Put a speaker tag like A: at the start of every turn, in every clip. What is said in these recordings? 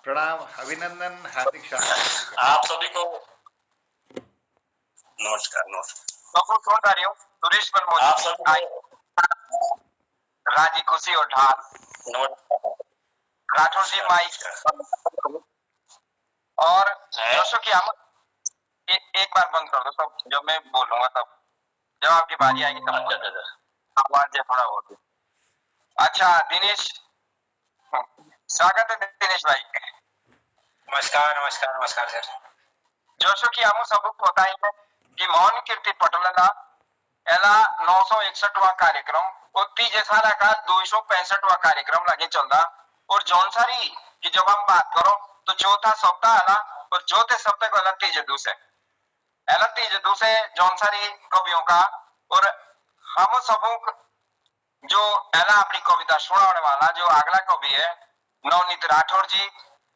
A: प्रणाम, अभिनंदन, हार्दिक स्वागत।
B: आप सभी को नमस्कार। नमस्कार। फोन कर रही हूँ सुरेश मनमोहन। आप सभी को राजी खुशी और ढाल नमस्कार। राठौर जी माइक और दर्शकों की हम एक बार बंद कर दो, तब जब मैं बोलूंगा तब जब आपकी बारी आएगी तब आवाज थोड़ा होती। अच्छा दिनेश, स्वागत है दिनेश भाई। नमस्कार नमस्कार नमस्कार सर। जोशो की हम सबको पता ही है कि मोहन कीर्ति पटलना एला 961वां कार्यक्रम और 30 साल का 265वां कार्यक्रम लगे चलता। और जौनसारी की जब हम बात करो तो चौथा सप्ताह आला और चौथे सप्ताह को अलग 30 दूसरे जौनसारी कवियों का। और हम सबों जो एला अपनी कविता सुनाने वाला जो अगला कवि है नवनीत राठौर जी,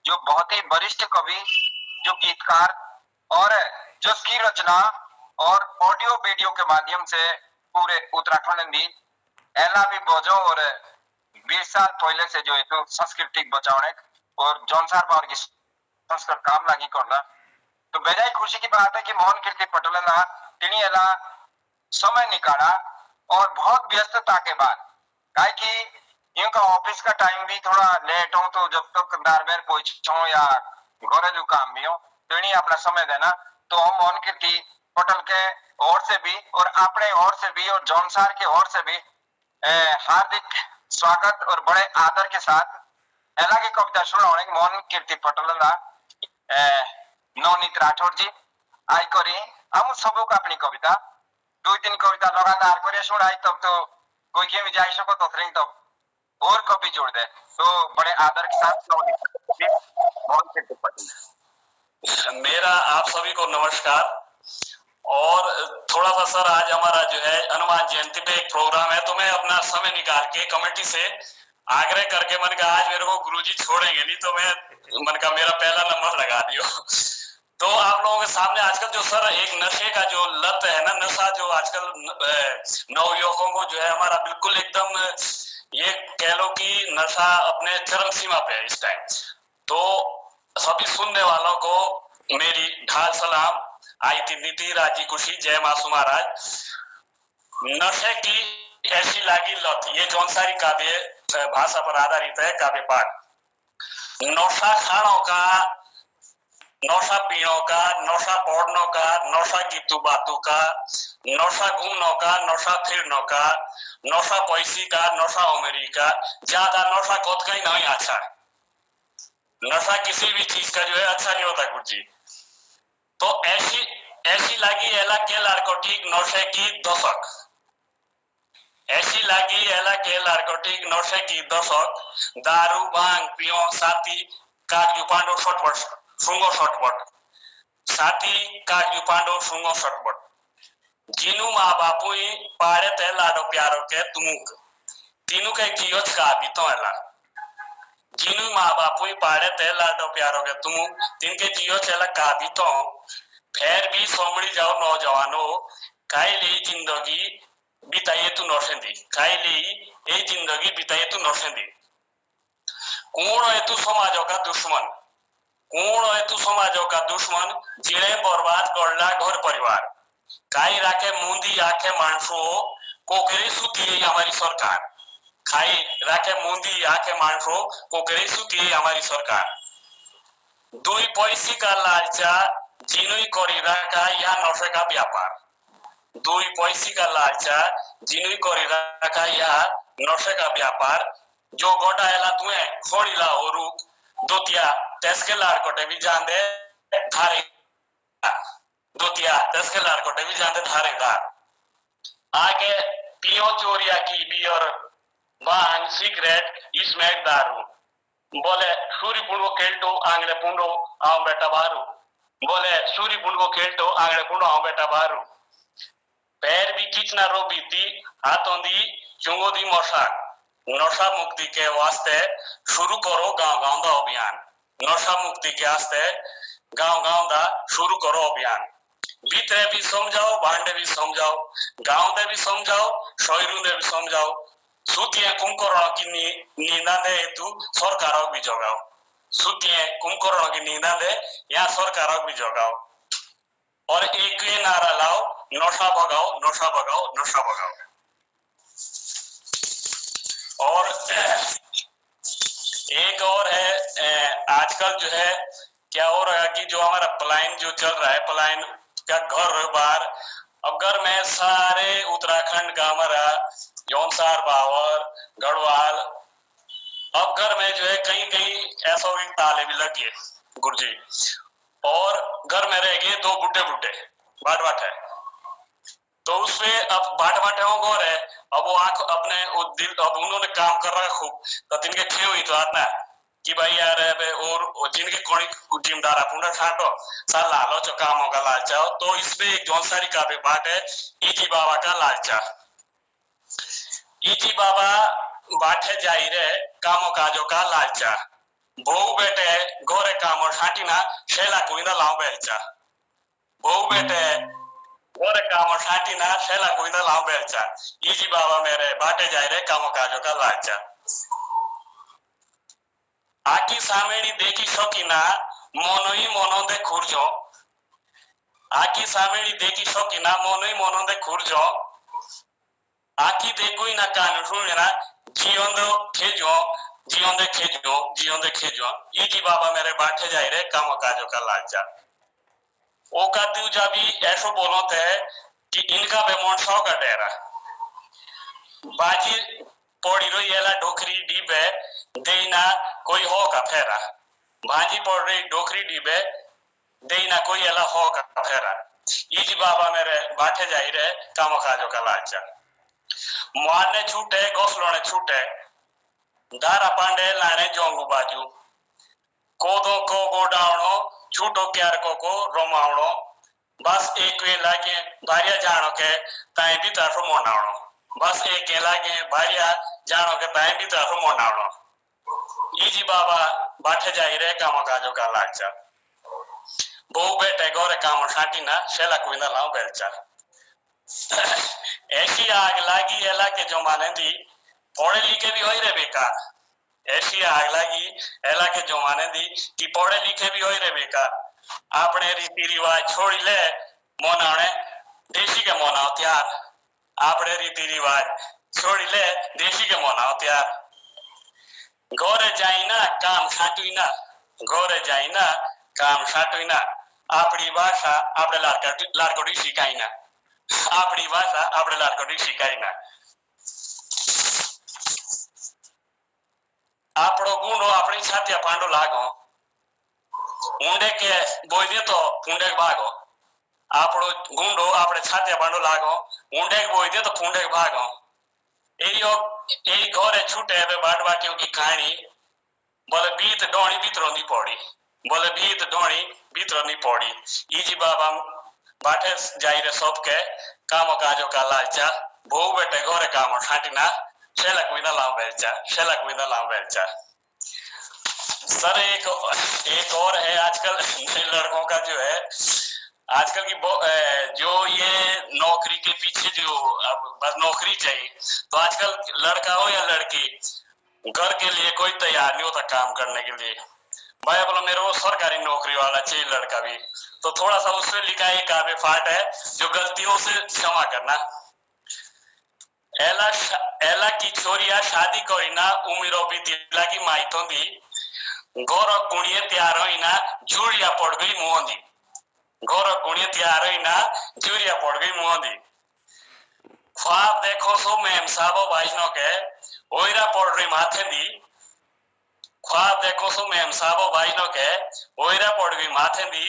B: जो बहुत ही वरिष्ठ कवि, जो गीतकार और जिसकी रचना और ऑडियो वीडियो के माध्यम से पूरे उत्तराखंड में एला भी बजो और 20 साल पहले से जो है तो संस्कृति बचाने और जौनसार पावर की संस्कृत काम लगी करना। तो बेजाय खुशी की बात है कि मोहन कीर्ति पटलना तिनी एला समय निकाला और बहुत व्यस्तता के बाद, काहे कि इनका ऑफिस का टाइम भी थोड़ा लेट हो तो जब तक दारबेर पहुंचो या घरेलू काम भी हो तो इन्हीं अपना समय देना। तो हम मोहन कीर्ति पटल के ओर से भी और अपने ओर से भी और जौनसार के ओर से भी हार्दिक स्वागत और बड़े आदर के साथ एला की कविता सुनाने मोहन कीर्ति पटल नवनीत राठौर जी आई करी। हम सबों का अपनी कविता 2-3 कविता लगातार करे सुनाई तब तो कोई के भी जाई सको तो तब और कवि जोड़ दे। तो बड़े आदर के साथ मोहन कीर्ति पटल। मेरा आप सभी को नमस्कार। और थोड़ा सा सर आज हमारा जो है हनुमान जयंती पे एक प्रोग्राम है, तो मैं अपना समय निकाल के कमेटी से आग्रह करके मन का आज मेरे को गुरुजी छोड़ेंगे नहीं तो मैं मन का मेरा पहला नंबर लगा दियो। तो आप लोगों के सामने आजकल जो सर एक नशे का जो लत है ना, नशा जो आजकल नवयुवकों को जो है हमारा बिल्कुल एकदम ये कह लो कि नशा अपने चरम सीमा पे है इस टाइम। तो सभी सुनने वालों को मेरी ढाल सलाम, आई नीति राजी खुशी, जय मासू महाराज। नशे की ऐसी लागी लत, ये जौनसारी काव्य भाषा पर आधारित है काव्य पाठ। नशा खानों का, नशा पीनों का, नशा पढ़नों का, नशा गीतू बातू का, नशा घूमनों का, नशा फिरनों का, नशा पैसी का, नशा उमरी का, ज्यादा नशा खुद का ही नहीं अच्छा है। नशा किसी भी चीज का जो है अच्छा नहीं होता गुरु जी। तो ऐसी लागी एला के लारकोटिक नशे की दशक, ऐसी लागी एला के लारकोटिक नशे की दशक, दारू भांग पियो साथी कागजू पांडो शटपट सुंगो शटपट, साथी कागजू पांडो सुंगो शटपट, जिनु माँ बापू ही पाड़े ते लाडो प्यारो के तुमुक, तीनू के जियो का बीतो एला, जिनु माँ बापू ही पाड़े ते लाडो प्यारो के तुमुक, तिनके जियो चला का बीतो, फिर भी सोमड़ी जाओ नौजवानों, काई ले जिंदगी बिताइए तू नौशेंदी, काई ले ये जिंदगी बिताइए तू नौशेंदी। कौन है तू समाजों का दुश्मन, कौन है तू समाजों का दुश्मन, जिने बर्बाद करला घर परिवार, काई राखे मुंदी आखे मानसो कोकरे सुती है हमारी सरकार, खाई राखे मुंदी आखे मानसो कोकरे सुती है हमारी सरकार। दुई पैसी का लालचा जिनुई करी रखा यह नशे का व्यापार, दुई पैसी का लालचा जिनुई करी रखा यह नशे का व्यापार, जो गोटा एला तुम्हें खोड़ीला और दोतिया तेस्के लार कोटे भी जान दे धारे, दोतिया तेस्के लार कोटे भी जान दे धारेदार। आगे पियो चोरिया की बियर भांग सिगरेट स्मैक दारू, बोले सूर्य पुंडो खेलटो आंगले पुंडो आओ बेटा बारू, बोले सूर्य पुंडो खेलटो आंगले पुंडो आओ बेटा बारू। पैर भी खींचना रो बीती हाथों दी चुंगो दी मोशाक, नशा मुक्ति के वास्ते शुरू करो गांव-गांव दा अभियान, नशा मुक्ति के वास्ते गांव-गांव दा शुरू करो अभियान। भीतरे भी समझाओ, भांडे भी समझाओ, गांव दे भी समझाओ, शहरों दे भी समझाओ, सुतिया कुंकरण की नींदा दे तू सरकारों भी जगाओ।
C: सुतिए कुमकोरों की नींदा दे यहाँ सरकार भी जगाओ और एक ये नारा लाओ, नशा भगाओ नशा भगाओ नशा भगाओ। और एक और है, आजकल जो है क्या हो रहा है कि जो हमारा पलायन जो चल रहा है, पलायन का घर बार, अब घर में सारे उत्तराखंड का हमारा जौनसार, बावर, गढ़वाल, अब घर में जो है कहीं कहीं ऐसा हो कि ताले भी लग गए गुरुजी, और घर में रह गए दो बुड्ढे बुड्ढे बाट बाट है। तो उसमें अब बाट बाटे हो गौर है, अब वो आंख अपने वो दिल, अब उन्होंने काम कर रहा है खूब, तो तिनके खे हुई तो आतना कि भाई यार और जिनके कोणी जिमदार पुंडा छाटो साल लालो चो कामों का लालचा हो। तो इसमें एक जौनसारी का भी बात है, ईजी बाबा का लालचा। ईजी बाबा बाटे जाहिर है कामों काजों का लालचा, बहु बेटे गोरे कामों छाटी ना शेला कोई ना लाओ बेलचा, बहु बेटे गोरे कामों छाटी ना शेला कोई ना लाओ बेलचा। ईजी बाबा मेरे बाटे जाहिर कामों काजों का लालचा। आकी सामेणी देखी शौकीना मोनो ही मोनो दे खुरजो, आकी सामेणी देखी शौकीना मोनो ही मोनो दे खुरजो, आकी देखो ही ना कान सुनना जीवन दो खेजो जीवन दे खेजो जीवन दे खेजो। ईजी बाबा मेरे बाटे जाहिर कामों काजों का लालचा। ओ का दूजा भी ऐसो बोलो थे कि इनका बेमोन सौ का डेरा बाजी पौड़ी रोई एला डोकरी डीबे देना कोई हो का फेरा, भाजी पड़ रही डोकरी डीबे देना कोई एला हो का फेरा। ईजी बाबा मेरे बाटे जाहिर कामों काजों का लालचा। मारने छूटे घोसलों ने छूटे दारा पांडे लाने जोंगू बाजू, कोदो को गोडावणो छूटो क्यार को रोमावणो, बस एक वे लागे भारिया जानो के ताई भी तारो मोनावणो, बस एक लागे भारिया जानो के ताई भी तारो मोनावणो। ईजी बाबा बाटे जाहिर कामों काजों का लालचा। बहु बेटे गोरे कामों छाटी ना शेला कोई ना लाओ बेलचा। ऐसी आग लागी एला के जमाने दी पढ़े लिखे भी होई रे बेकार, ऐसी आग लागी एला के जमाने दी कि पढ़े लिखे भी होई रे बेकार। आपने रीति रिवाज छोड़ी ले मोनावणे देशी के मोनाव त्यार, आपने रीति रिवाज छोड़ी ले देशी के मोनाव त्यार। गोरे जाई ना काम छाटुई ना, गोरे जाई ना काम छाटुई ना, आपड़ी भाषा आपने लाडकोटी शिकाई ना, आपड़ी भाषा आपने लाडकोटी शिकाई ना। आपड़ो गुंडो अपनी छातिया पांडो लागो, ऊंडे के बोई दे तो फूंडे के भागो, आपड़ो गुंडो अपने छातिया पांडो लागो, ऊंडे के बोई दे तो फूंडे के भागो। यही घोरे छूटे वे बाट बाटियों की कहानी, बोले बीत डोणी भीतरों दी पौड़ी, बोले बीत डोणी भीतरों दी पौड़ी। ईजी बाबा बाटे जाहिर सबके कामों काजों का लालचा, बहु बेटे गोरे कामों छाटिना शेला कोई ना लाओ बेलचा, शेला कोई ना लाओ बेलचा। सर एक और है आजकल लड़कों का जो है, आजकल की जो ये नौकरी के पीछे जो अब बस नौकरी चाहिए, तो आजकल लड़का हो या लड़की घर के लिए कोई तैयार नहीं होता काम करने के लिए। भाई बोलो मेरे को सरकारी नौकरी वाला चाहिए लड़का भी, तो थोड़ा सा उसमें लिखा है काबे फाट है जो गलतियों से क्षमा करना। एला की छोरिया शादी कोई ना उमिरो भी तिला की माइतों दी, गौर कुड़िए तैयार हुई ना जूड़िया पड़ गई मुंह दी, गौर कुड़िए तैयार हुई ना जूड़िया पड़ गई मुंह दी। ख्वाब देखो सो मैम साहबो भाईनो के ओइरा पड़ रही माथे दी, ख्वाब देखो सो मैम साहबो भाईनो के ओइरा पड़ गई माथे दी।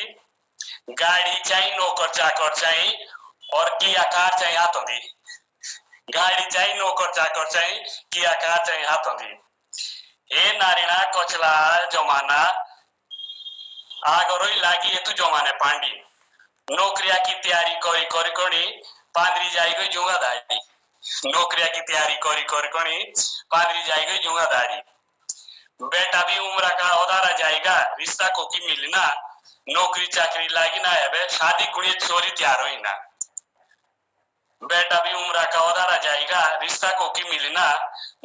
C: गाड़ी चाहिए नौकर चाकर चाहिए और किया कार चाहिए हाथों दी, गाड़ी चाहिए नौकर चाकर चाहिए किया कार चाहिए हाथों दी। ए नारीना कोचला जमाना आगरोई लागी है तू जमाने पांडी, नौकरिया की तैयारी कोरी कोरी कोनी पांदरी जाई गई जुंगा दाड़ी, नौकरिया की तैयारी कोरी कोरी कोनी पांदरी जाई गई जुंगा दाड़ी। बेटा भी उम्र का उदारा जाएगा रिश्ता को की मिलना, नौकरी चाकरी लागी ना है शादी कुड़ी छोरी तैयार हुई ना। बेटा भी उम्र का उदारा जाएगा रिश्ता को की मिलना,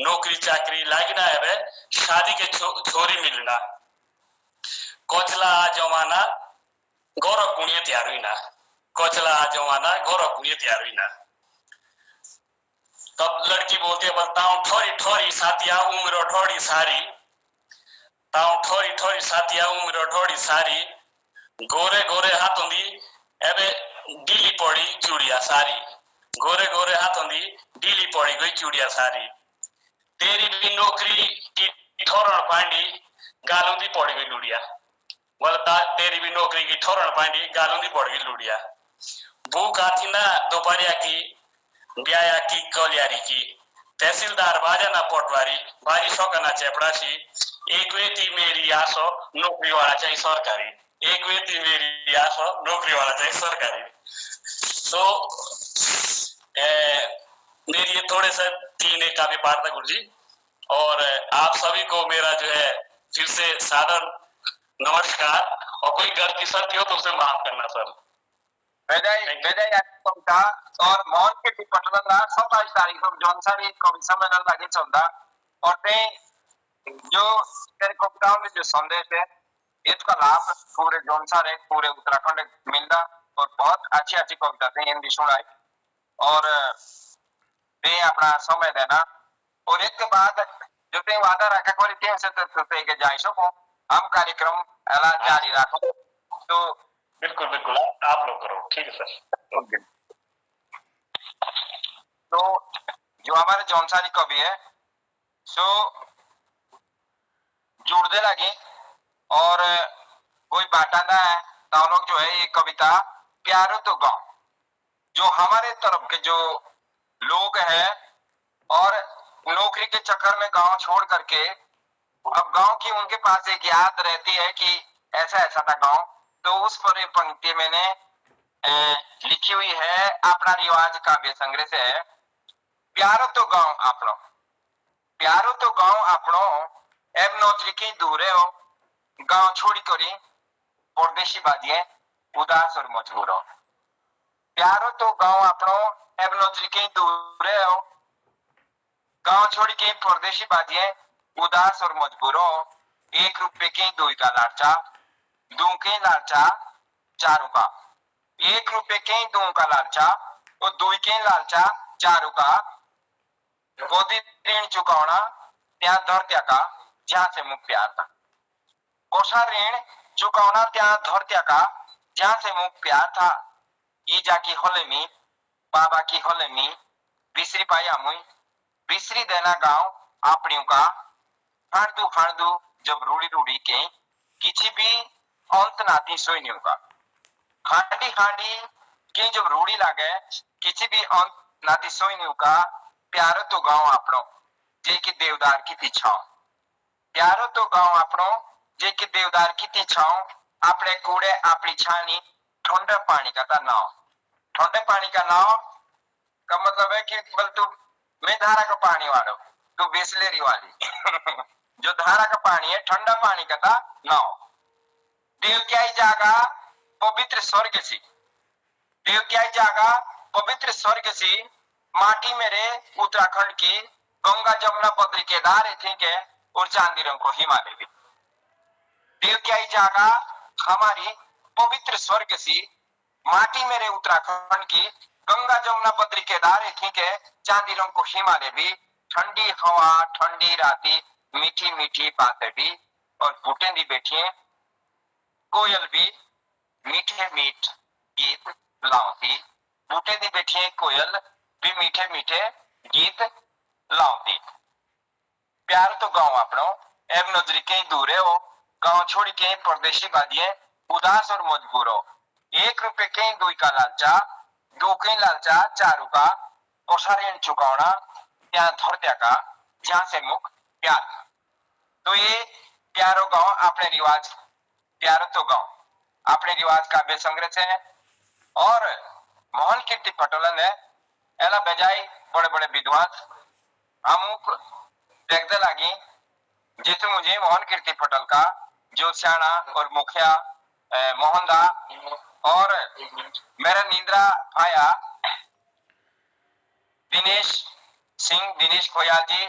C: नौकरी चाकरी लागी ना है शादी के छोरी मिलना। कोचला जमाना गौरव कुणिये तैयार हुई ना, कोचला जमाना गौरव कुणिये तैयार हुई ना। तब लड़की बोलती है, बताऊं ठोरी ठोरी साथिया उम्र ढोड़ी सारी, ताऊ ठोरी ठोरी साथिया उम्र ढोड़ी सारी, गोरे गोरे हाथों दी एबे डीली पड़ी चूड़िया सारी, गोरे गोरे हाथों दी डीली पड़ी गई चूड़िया सारी, तेरी भी नौकरी की ठोरण पांडी गालों दी पड़ गई लुड़िया, बोलता तेरी भी नौकरी की ठोरण पांडी गालों दी पड़ गई लुड़िया। भूख आती ना दोपहरिया की ब्याया की कौलियारी की, तहसीलदार बाजा ना पटवारी बारी शौकना चेपड़ासी, एक वेती मेरी आसो नौकरी वाला चाहिए सरकारी, एक वेती मेरी आसो नौकरी वाला चाहिए सरकारी। तो मेरी ये थोड़े से 3 एक काव्य पाठ था गुरुजी, और आप सभी को मेरा जो है फिर से सादर नमस्कार, और कोई गलती सत्य हो तो उसे माफ करना सर।
B: कविता और मोहन कीर्ति पटलना 27 तारीख को जौनसारी कवि सम्मेलन लगे चलता, और ते जो तेरे कविताओं में जो संदेश है इसका लाभ पूरे जौनसारे पूरे उत्तराखंड मिलता, और बहुत अच्छी अच्छी कविता थे हिंदी सुनाई, और ते अपना समय देना, और एक के बाद जो ते वादा रखा कोई तीन से ते के जाई सको हम कार्यक्रम अला जारी रखो। तो
C: बिल्कुल बिल्कुल आप लोग करो, ठीक है सर।
B: ओके। तो जो हमारे जौनसारी कवि है सो जुड़ने लगे, और कोई बांटाना है तो हम लोग जो है ये कविता प्यारो तो गाँव, जो हमारे तरफ के जो लोग हैं और नौकरी के चक्कर में गांव छोड़ करके अब गांव की उनके पास एक याद रहती है कि ऐसा ऐसा था गांव, तो उस पर एक पंक्ति मैंने लिखी हुई है, अपना रिवाज काव्य संग्रह से है। प्यारो तो गांव आपनो, प्यारो तो गांव आपनो एब नौजरी दूरे हो, गांव छोड़ी करी परदेशी बाजिए उदास और मजबूर हो। प्यारो तो गांव आपनो एब नौजरी दूरे हो, गांव छोड़ी के परदेशी बाजिए उदास और मजबूर हो। 1 रुपए की 2 का लालचा, 2 के लालचा 4 का, 1 रुपए के 2 का लालचा और 2 के लालचा 4 का, गोदी ऋण चुकावना त्या धरत्या का जहां से मुख प्यार था, कोषा ऋण चुकावना त्या धरत्या का जहां से मुख प्यार था। ईजा की होले मी बाबा की होले मी बिसरी पाया मुई, बिसरी देना गांव आपणियों का, हांडू जब रूड़ी रूड़ी के किसी भी अंत नाती सोइनियों का, हांडी हांडी के जब रूड़ी लागे किसी भी अंत नाती सोइनियों का। प्यारो तो गांव आपनो जे की देवदार की तिछाओ, प्यारो तो गांव आपनो जे की देवदार की तिछाओ, आपने कूड़े आपनी छानी ठंडे पानी का था नाव, ठंडे पानी का नाव का मतलब है कि बल तू मैं धारा का पानी वालो तू बिस्लेरी वाली जो धारा का पानी है ठंडा पानी का था नाव। देव क्या ही जागा पवित्र स्वर्ग सी, देव क्या ही जागा पवित्र स्वर्ग सी, माटी मेरे उत्तराखंड की गंगा जमुना बद्री केदार ठीक है और चांदी रंग को हिमालय भी। देव क्या ही जागा हमारी पवित्र स्वर्ग सी, माटी मेरे उत्तराखंड की गंगा जमुना बद्री केदार ठीक है चांदी रंग को हिमालय भी। ठंडी हवा ठंडी राती मीठी मीठी बातें भी, और बूटे दी बैठी कोयल भी मीठे मीठ गीत लाती, बूटे दी बैठी कोयल भी मीठे मीठे गीत लाती। प्यार तो गांव आपनो एब नजरी के दूरे हो, गांव छोड़ के परदेशी बाजिए उदास और मजबूर हो। 1 रुपए के 2 का लालचा, 2 के लालचा 4 का, कोषा ऋण चुकावना त्या धरत्या का जहां से मुख प्यार। तो ये प्यारो गांव अपने रिवाज, प्यारो तो गांव अपने रिवाज काव्य संग्रह से है, और मोहन कीर्ति पटोलन है एला बजाई बड़े बड़े विद्वान अमुक देखने लगी, जिसे मुझे मोहन कीर्ति पटल का जो सियाना और मुखिया मोहनदा और मेरा नींद्रा आया दिनेश सिंह, दिनेश खोयाल जी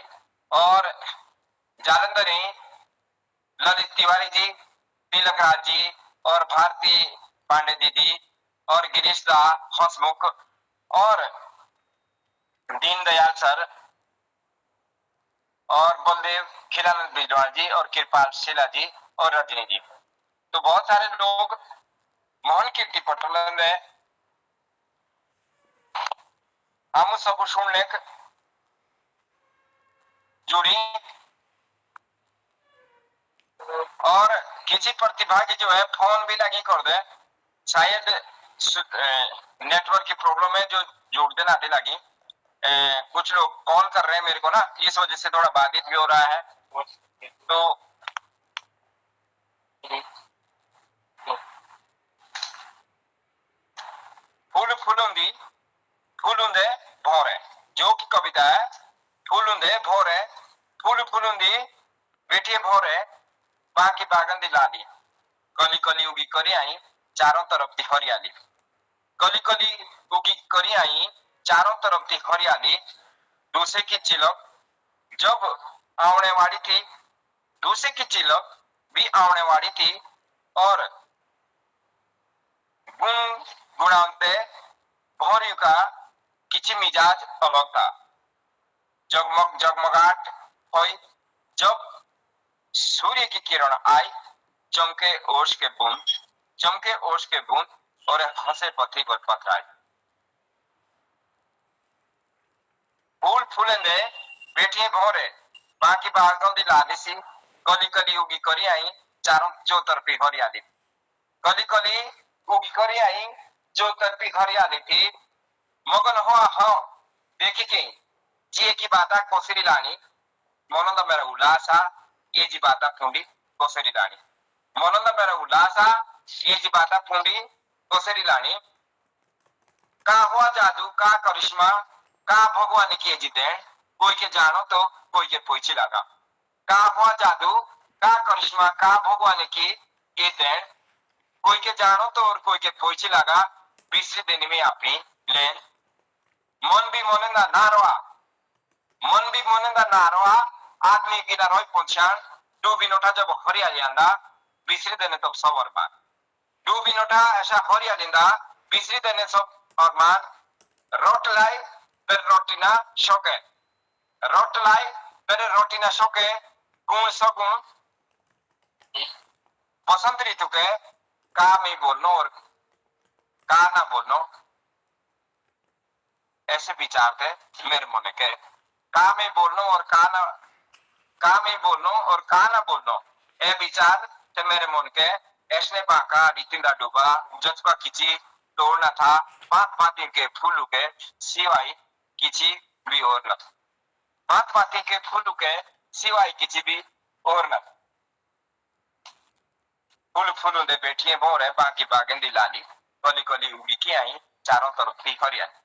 B: और जालंधरी ललित तिवारी जी तिलक राज जी और भारती पांडे दीदी और गिरीश दा हंसमुख और दीनदयाल सर और बलदेव खिलानंद बिजवाल जी और कृपाल शीला जी और रजनी जी। तो बहुत सारे लोग मोहन कीर्ति पटोले में हम सब सुनने जुड़ी और किसी प्रतिभागी जो है फोन भी लगी कर दे, शायद नेटवर्क की प्रॉब्लम है जो जुड़ते नाते लगी। कुछ लोग कॉल कर रहे हैं मेरे को ना, इस वजह से थोड़ा बाधित भी हो रहा है। तो फूल फूलुंदी फूलुंदे भोरे जो की कविता है। फूलुंदे भोरे फूल फूलुंदी बेटिए भोरे बाकी बागन दी लाली कली कली उगी करी आई चारों तरफ दी हरियाली। कली कली उगी करी आई चारों तरफ दी हरियाली। दूसरे की चिलक जब आवने वाली थी, दूसरे की चिलक भी आवने वाली थी और गुण गुणांते भौरी का किसी मिजाज अलग था। जगमग जगमगाहट हुई जब सूर्य की किरण आई, चमके ओश के बूंद, चमके ओश के बूंद और हंसे पथी पर पथराई। फूल फूलेंदे बेटिए भोरे बाकी बागों दी लाली सी कली कली उगी करी आई चारों चौतरफी हरियाली। कली कली उगी करी आई चौतरफी हरियाली थी। मगन हुआ हाँ देखी के जी की बाता कोसरी लानी मोनंदा मेरा उल्लासा ये जी बाता फूंडी कोसरी लानी। मोनंदा मेरा उल्लासा ये जी बाता फूंडी कोसरी लानी। का हुआ जादू का करिश्मा का भगवान की जी देन कोई के जानो तो कोई के पोइची लगा। का हुआ जादू का करिश्मा का भगवान की ये देन कोई के जानो तो और कोई के पोइची लगा। बीसरी दिन में अपनी लेन मन भी मोनंदा नारवा, मन भी मोनंदा नारवा आदमी की ना रोई पहुंचान डूबी नोटा जब हरियाली आंदा बीसरी दिन तब सब और मान डूबी नोटा ऐसा हरियाली आंदा बीसरी दिन सब और मान। रोट लाई फिर रोटी ना शोके, रोट लाई फिर रोटी ना शोके गुण सगुण बसंत ऋतु के का में बोलनो और का ना बोलनो ऐसे विचार थे मेरे मन के। का में बोलनो और का में बोलनो और का ना बोलनो ए विचार थे मेरे मन के। ऐसने बाका रीतिंदा डूबा जज्बा किची तोड़ना था बात बाती के फूल के सिवाय किसी भी और न था। बात बाती के फूल के सिवाय किसी भी और न था। फूल फूल दे बैठिए भोरे बाकी बागन दी लाली कली कली उगी की आई चारों तरफ थी हरियाली।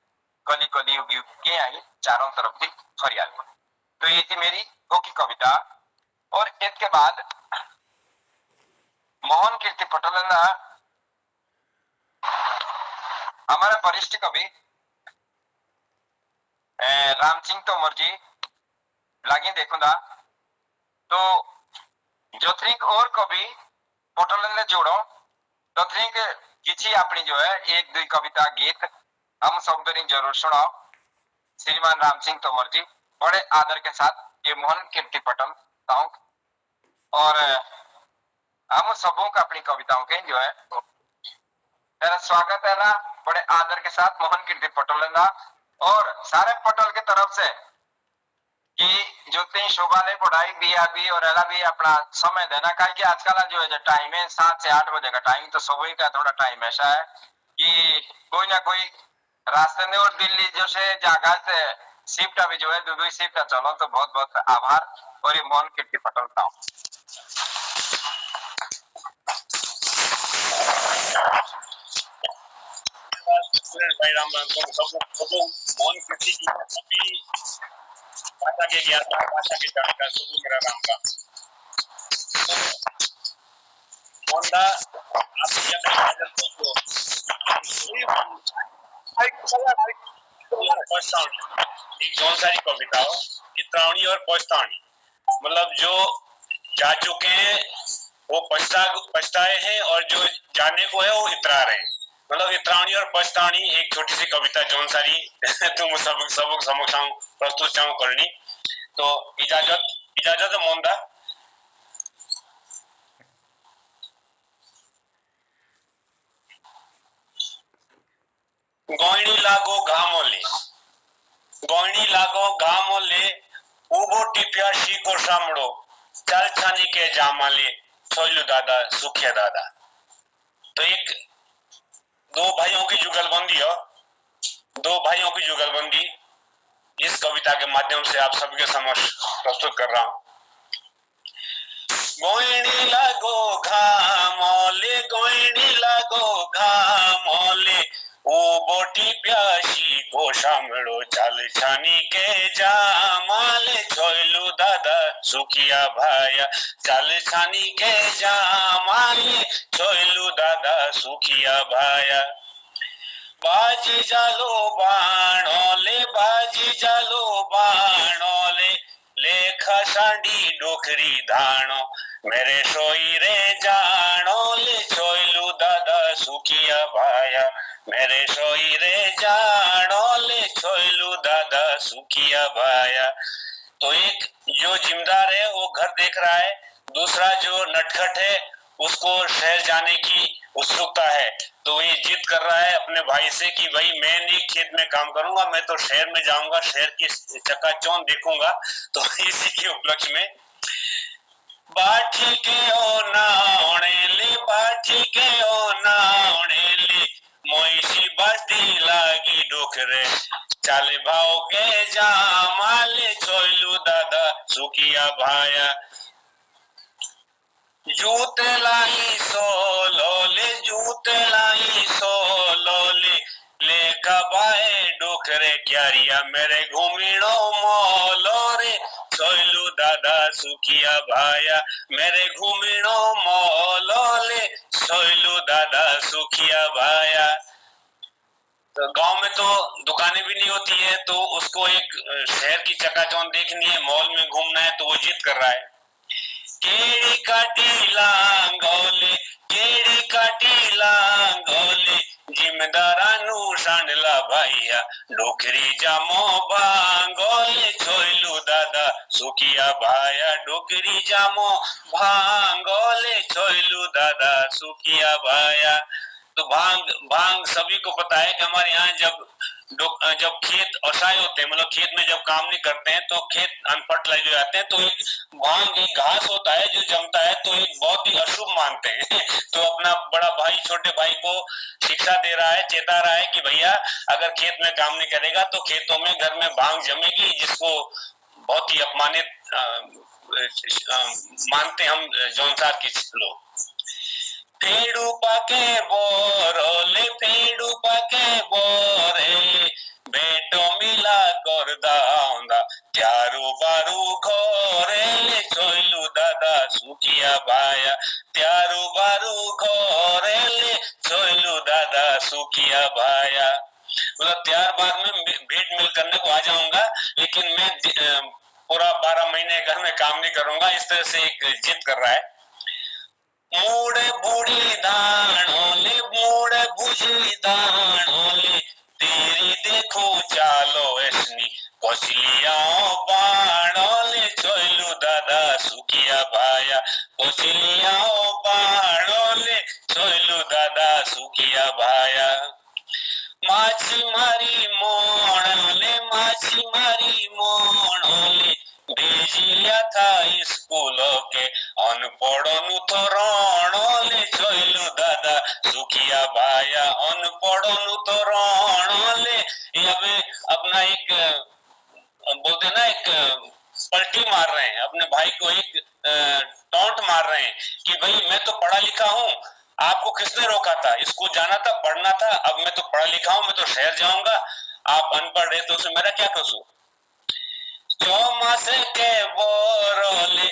B: कली कली उगी की आई चारों तरफ थी हरियाली। तो ये थी मेरी की कविता। और इसके बाद मोहन कीर्ति पटोले हमारे वरिष्ठ कवि राम सिंह तोमर जी लगे देखूंगा तो जोथरिक और कवि पटोले ने जोड़ो जोथरिक किसी अपनी जो है एक दो कविता गीत हम सब जरूर सुनाओ। श्रीमान राम सिंह तोमर जी बड़े आदर के साथ ये मोहन कीर्ति पटल सॉन्ग और हम सबों का अपनी कविताओं के जो है तेरा स्वागत है ना बड़े आदर के साथ मोहन कीर्ति पटोले ना और सारे पटल की तरफ से कि जो तीन शोभा ने पढ़ाई भी और एला भी अपना समय देना का कि आजकल जो है टाइम है 7 से 8 बजे का टाइम तो सुबह का थोड़ा टाइम ऐसा है कि कोई ना कोई रास्ते में और दिल्ली जो से जगह से शिफ्ट अभी जो है दो शिफ्ट चलो तो बहुत बहुत आभार और ये मोहन कीर्ति पटल था।
C: भाई राम सब मोहन कीर्ति जी सभी भाषा के ज्ञाता भाषा के जानकार सब मेरा राम का मोहनदा आप क्या तो एक कौन सारी कविताओं चित्रावणी और पौष्टावणी मतलब जो जा चुके हैं वो पछताए हैं और जो जाने को है वो इतरा रहे हैं। मतलब इतराणी और पछताणी एक छोटी सी कविता जौन सारी तुम सब समक्ष प्रस्तुत चाहूं करनी। तो इजाजत मोंदा। गोइणी लागो घामोले उबो टिपिया शीको सामड़ो चाल छानी के जामाले छोलू दादा सुखिया दादा। तो एक दो भाइयों की जुगलबंदी इस कविता के माध्यम से आप सबके समक्ष प्रस्तुत कर रहा हूं। गोइणी लागो घामोले ओ बोटी प्यासी को सामड़ो चाल छानी के जामाले छोलू दादा सुखिया भाया चाल छानी के जामाले छोलू दादा सुखिया भाया। बाजी जालो बाणोले लेखा सांडी डोखरी धाणो मेरे सोई रे जानो ले छोलू दादा सुखिया भाया मेरे सोई रे जानो ले छोलू दादा सुखिया भाया। तो एक जो जिम्मेदार है वो घर देख रहा है, दूसरा जो नटखट है उसको शहर जाने की उत्सुकता है। तो ये जिद कर रहा है अपने भाई से कि भाई मैं नहीं खेत में काम करूंगा, मैं तो शहर में जाऊंगा, शहर की चकाचौंध देखूंगा। तो इसी के उपलक्ष्य में बाठी के ओ नावणे मोइशी बस्ती लागी डोखरे चाले भाओगे जामाले छोलू दादा सुखिया भाया। जूते लाई सोलोले लेखा बाए डोखरे क्यारिया मेरे घूमिणो मोलो रे छोलू दादा सुखिया भाया मेरे घूमिणो मोलो ले छोलू दादा सुखिया भाया। तो गांव में तो दुकानें भी नहीं होती है, तो उसको एक शहर की चकाचौंध देखनी है, मॉल में घूमना है, तो वो जिद कर रहा है। केड़ी काटी लांगोले जिम्मेदारानू सांडला भाईया डोकरी जामो भांगोले छोलू दादा सुखिया भाया डोकरी जामो भांगोले छोलू दादा सुखिया भाया। तो भांग सभी को पता है कि हमारे यहाँ जब खेत असहाय होते हैं, मतलब खेत में जब काम नहीं करते हैं तो खेत अनफर्टिलाइज हो जाते हैं, तो एक भांग एक घास होता है जो जमता है, तो एक बहुत ही अशुभ मानते हैं। तो अपना बड़ा भाई छोटे भाई को शिक्षा दे रहा है, चेता रहा है कि भैया अगर खेत में काम नहीं करेगा तो खेतों में घर में भांग जमेगी, जिसको बहुत ही अपमानित मानते हम जौनसार के लोग। पेड़ू पाके बोरे बेटो मिला कर दाऊंदा त्यारू बारू घोरे छोलू दादा सुखिया भाया त्यारू बारू घोरे छोलू दादा सुखिया भाया। मतलब त्यार बार में भेंट मिल करने को आ जाऊंगा, लेकिन मैं पूरा 12 महीने घर में काम नहीं करूंगा, इस तरह से एक जिद कर रहा है। मूड़ बुढ़ी दाणोले तेरी देखो चालो ऐसनी कोचलियाओ बाणोले छोलू दादा सुखिया भाया कोचलियाओ बाणोले छोलू दादा सुखिया भाया। माछी मारी मोणोले भेजिया था स्कूलों के अनपढ़ों तो रोणोले छोलू दादा सुखिया भाया अनपढ़ों तो रोणोले। ये अपना एक बोलते ना एक पलटी मार रहे हैं, अपने भाई को एक टॉन्ट मार रहे हैं कि भाई मैं तो पढ़ा लिखा हूँ, आपको किसने रोका था, इसको जाना था, पढ़ना था, अब मैं तो पढ़ा लिखा हूँ, मैं तो शहर जाऊंगा, आप अनपढ़ है तो उसमें मेरा क्या कसूर। चौमासे के बोरोले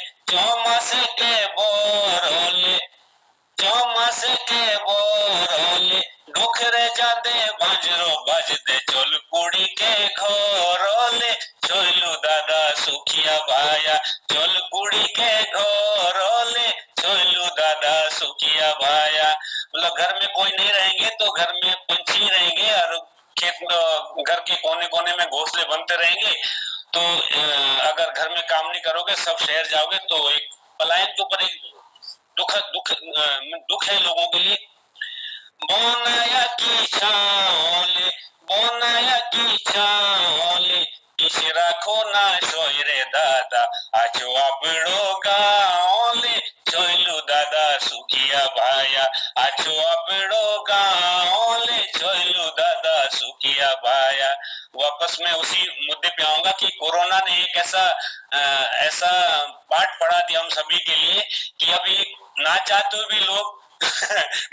C: डोखरे जादे बाजरो बजदे चोल कुड़ी के घोरोले छोलू दादा सुखिया भाया चोल कुड़ी के घोरोले छोलू दादा सुखिया भाया। मतलब घर में कोई नहीं रहेंगे तो घर में पंछी रहेंगे और खेत घर के कोने कोने में घोंसले बनते रहेंगे। तो अगर घर में काम नहीं करोगे, सब शहर जाओगे, तो एक पलायन के ऊपर एक दुख है लोगों के लिए। बोनाया की छाओले, बोनाया की छाओले, किसी राखो ना सोई रे दादा, आजो आपड़ो गाओले, छोइलू दादा सुखिया भाया, आजो आपड़ो गाओले, छोइलू दादा सुखिया भाया। वापस मैं उसी मुद्दे पे आऊंगा कि कोरोना ने एक ऐसा पाठ पढ़ा दिया हम सभी के लिए कि अभी ना चाहते हुए भी लोग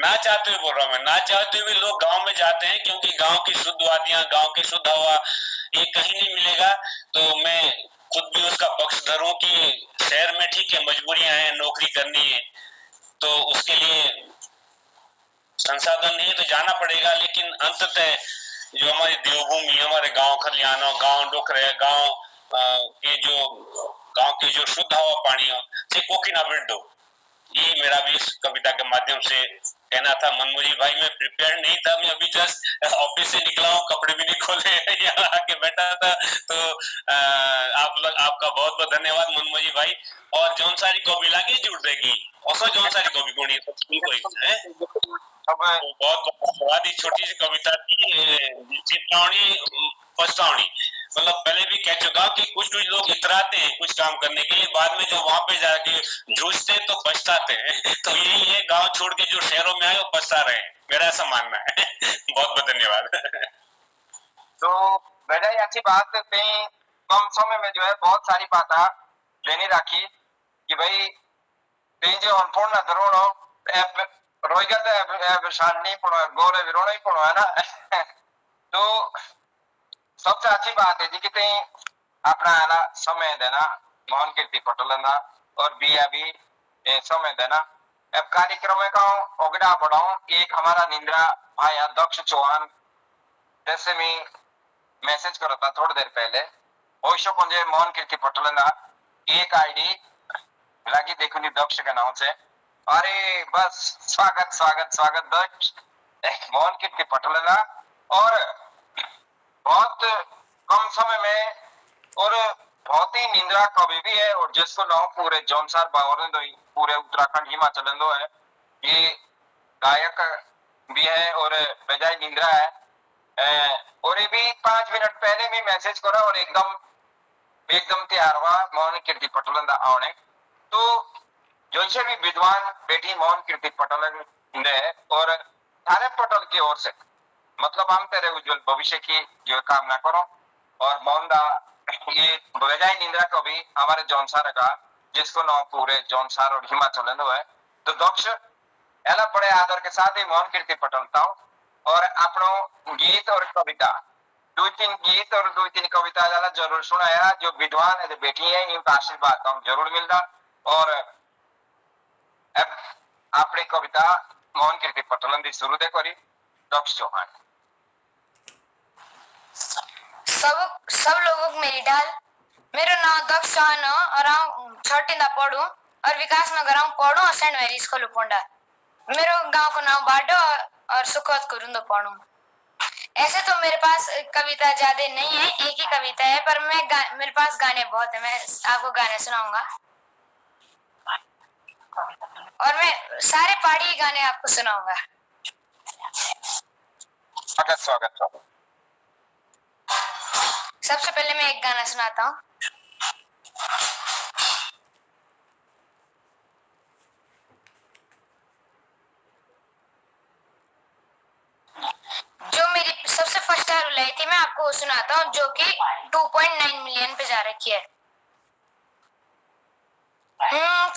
C: ना चाहते हुए बोल रहा हूं मैं, ना चाहते हुए लोग गांव में जाते हैं, क्योंकि गांव की शुद्ध वादियां, गांव की शुद्ध हवा ये कहीं नहीं मिलेगा। तो मैं खुद भी उसका पक्षधर हूं कि शहर में ठीक है मजबूरियां हैं, नौकरी करनी है, तो उसके लिए संसाधन नहीं है तो जाना पड़ेगा। लेकिन अंततः जो हमारी देवभूमि, हमारे गांव खलियाना, गांव डोकरे, गांव की जो शुद्ध हवा पानी हो से कोकिना बिल्डो, ये मेरा भी इस कविता के माध्यम से कहना था। मनमोजी भाई मैं प्रिपेयर नहीं था, मैं अभी जस्ट ऑफिस से निकला हूँ, कपड़े भी नहीं खोले, यहाँ आके बैठा था। तो आपका बहुत बहुत धन्यवाद मनमोजी भाई। और जौन सारी कॉपी लागे जुड़ देगी और जौन सारी कॉपी कोनी है बहुत बहुत धन्यवाद। ये छोटी सी कविता थी, चितौनी पछतावनी। मतलब पहले भी कह चुका कि कुछ लोग इतराते हैं कुछ काम करने के लिए, बाद में जब वहां पे जाके जूझते हैं तो पछताते हैं। तो यही है, गांव छोड़ के जो शहरों में आए वो पछता रहे हैं, मेरा ऐसा मानना है। बहुत बहुत धन्यवाद।
B: तो बेटा ये अच्छी बात कहीं कम समय में जो है बहुत सारी बात लेनी रखी कि भाई जो अनपूर्ण धरोणो रोईगत विशाल नहीं पड़ो गोरे विरोण ही पड़ो है ना। तो सबसे अच्छी बात है जी कि कहीं अपना है ना समय देना मोहन कीर्ति पटोल और बिया भी समय देना। अब कार्यक्रम का अगड़ा बढ़ाऊं, एक हमारा निंद्रा भाई दक्ष चौहान जैसे मैं मैसेज करो था थोड़ी देर पहले, होशो कुंजे मोहन कीर्ति पटोल एक आईडी लगी देखो नहीं दक्ष के नाम से। अरे बस स्वागत स्वागत स्वागत दक्ष मोहन कीर्ति पटोल और बहुत कम समय में और बहुत ही निंद्रा कवि भी है और जिसको नाम पूरे जौनसार बावर पूरे उत्तराखंड हिमाचल है। ये गायक भी है और बजाय निंद्रा है। और ये भी 5 मिनट पहले भी मैसेज करा और एकदम तैयार हुआ मोहन कीर्ति पटोल आने। तो जो से भी विद्वान बेटी मोहन कीर्ति पटोल ने और थारे पटोल की ओर से मतलब हम तेरे उज्जवल भविष्य की जो कामना करो। और मोहनदा ये बजाय निंद्रा कवि हमारे जौनसार का जिसको नाम पूरे जौनसार और हिमाचल है। तो दक्ष एला बड़े आदर के साथ ही मोहन कीर्ति पटोल था और अपनो गीत और कविता 2-3 गीत और 2-3 कविता जरूर सुनाया। जो विद्वान है बेटी है इनका आशीर्वाद तो जरूर मिलता। और अब अपनी कविता मोहन कीर्ति पटोल की शुरू दे करी दक्ष चौहान।
D: सब लोगों को मेरी ढाल। मेरा नाम दक्ष चौहान और हम छोटी दा पढ़ू और विकास नगर हम पढ़ू और सेंट मैरी स्कूल पोंडा। मेरे गांव का नाम बाडो और सुखवत कुरुंदो पढ़ू। ऐसे तो मेरे पास कविता ज्यादा नहीं है, एक ही कविता है, पर मेरे पास गाने बहुत है, मैं आपको गाने सुनाऊंगा और मैं सारे पहाड़ी गाने आपको सुनाऊंगा।
B: स्वागत।
D: सबसे पहले मैं एक गाना सुनाता हूँ। जो मेरी सबसे फर्स्ट लाई थी मैं आपको सुनाता हूँ जो कि 2.9 मिलियन पे जा रखी है।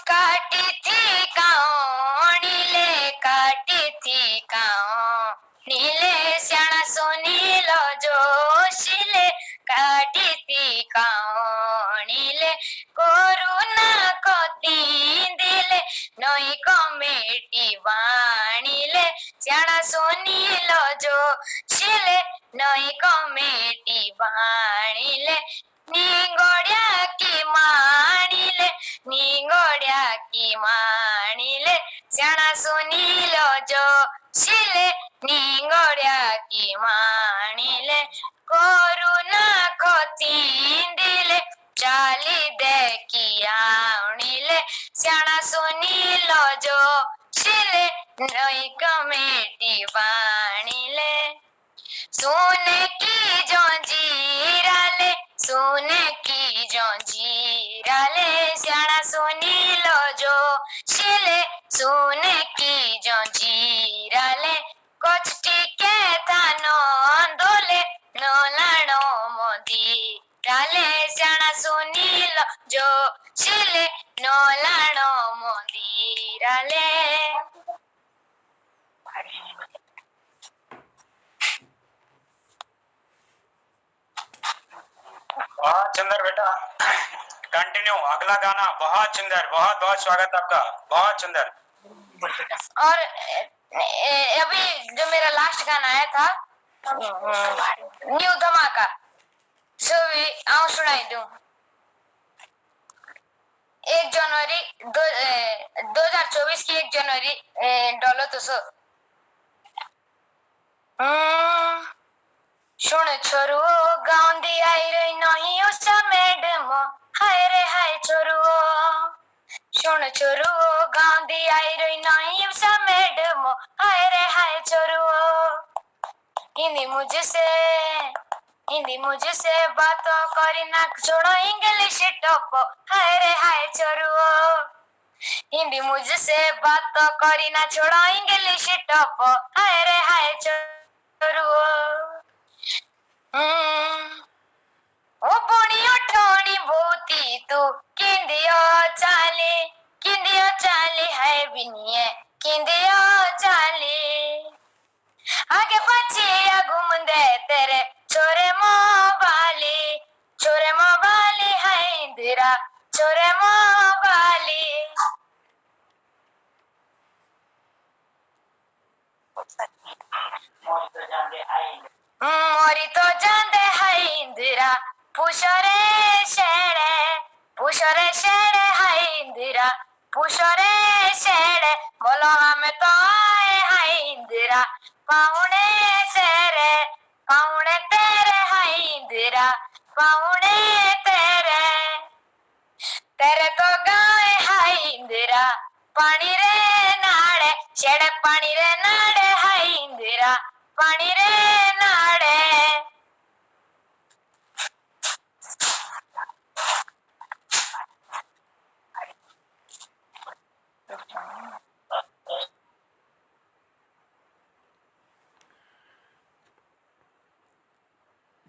D: काटी थी काओ नीले, काटी थी काओ नीले, श्याणा सो नीलो जोशिले, काटी थी काओ नीले, कोरोना को तीन दिले, नई कमेटी वाणीले, श्याणा सो नीलो जोशिले, नई कमेटी वाणीले, निंगोड़िया की माणिले निंगोड़िया की माणिले स्याणा सुनीलो जो शिले निंगोड़िया की माणिले कोरुना खोतींदिले चाली दे की आवणिले स्याणा सुनीलो जो शिले नई कमेटी बाणिले सोने की जंजीराले सोने की जंजीराले स्याणा सुनीलो जो शिले सोने की जंजीराले कोचटी के थानो अंदोले नोलाणो मोदीराले स्याणा सुनीलो जो शिले नोलाणो मोदीराले।
C: बहुत सुंदर बेटा, कंटिन्यू। अगला गाना बहुत सुंदर, बहुत बहुत स्वागत आपका, बहुत सुंदर।
D: और अभी जो मेरा लास्ट गाना आया था न्यू धमाका, सो आओ सुनाई दूं। 1 जनवरी 2024 की 1 जनवरी डॉलो तो सो सुन छोरुओ गाउँदी आइरै नहीं उसा मैडम हाय रे हाय छोरुओ सुन छोरुओ गाउँदी आइरै नहीं उसा मैडम हाय रे हाय छोरुओ हिंदी मुझसे बात करी ना छोड़ो इंग्लिश टॉप हाय रे हाय छोरुओ हिंदी मुझसे बात करी ना छोड़ो इंग्लिश टॉप हाय रे हाय छोरुओ ओ बुणियो ठोणी भूती तू किंदियो चाली है बिनिए किंदियो चाली आगे पछिया घूमदे तेरे छोरे मोबाली है इंदिरा छोरे मोबाली। मोरी तो जांदे है इंदिरा पुशरे शेड़े है इंदिरा पुशरे शेड़े बोलो हमें तो आए है इंदिरा पाहुणे तेरे है इंदिरा पाहुणे तेरे तो गाए है इंदिरा पानी रे नाड़े शेड़े पानी रे नाड़े है इंदिरा पानी रे नाड़े।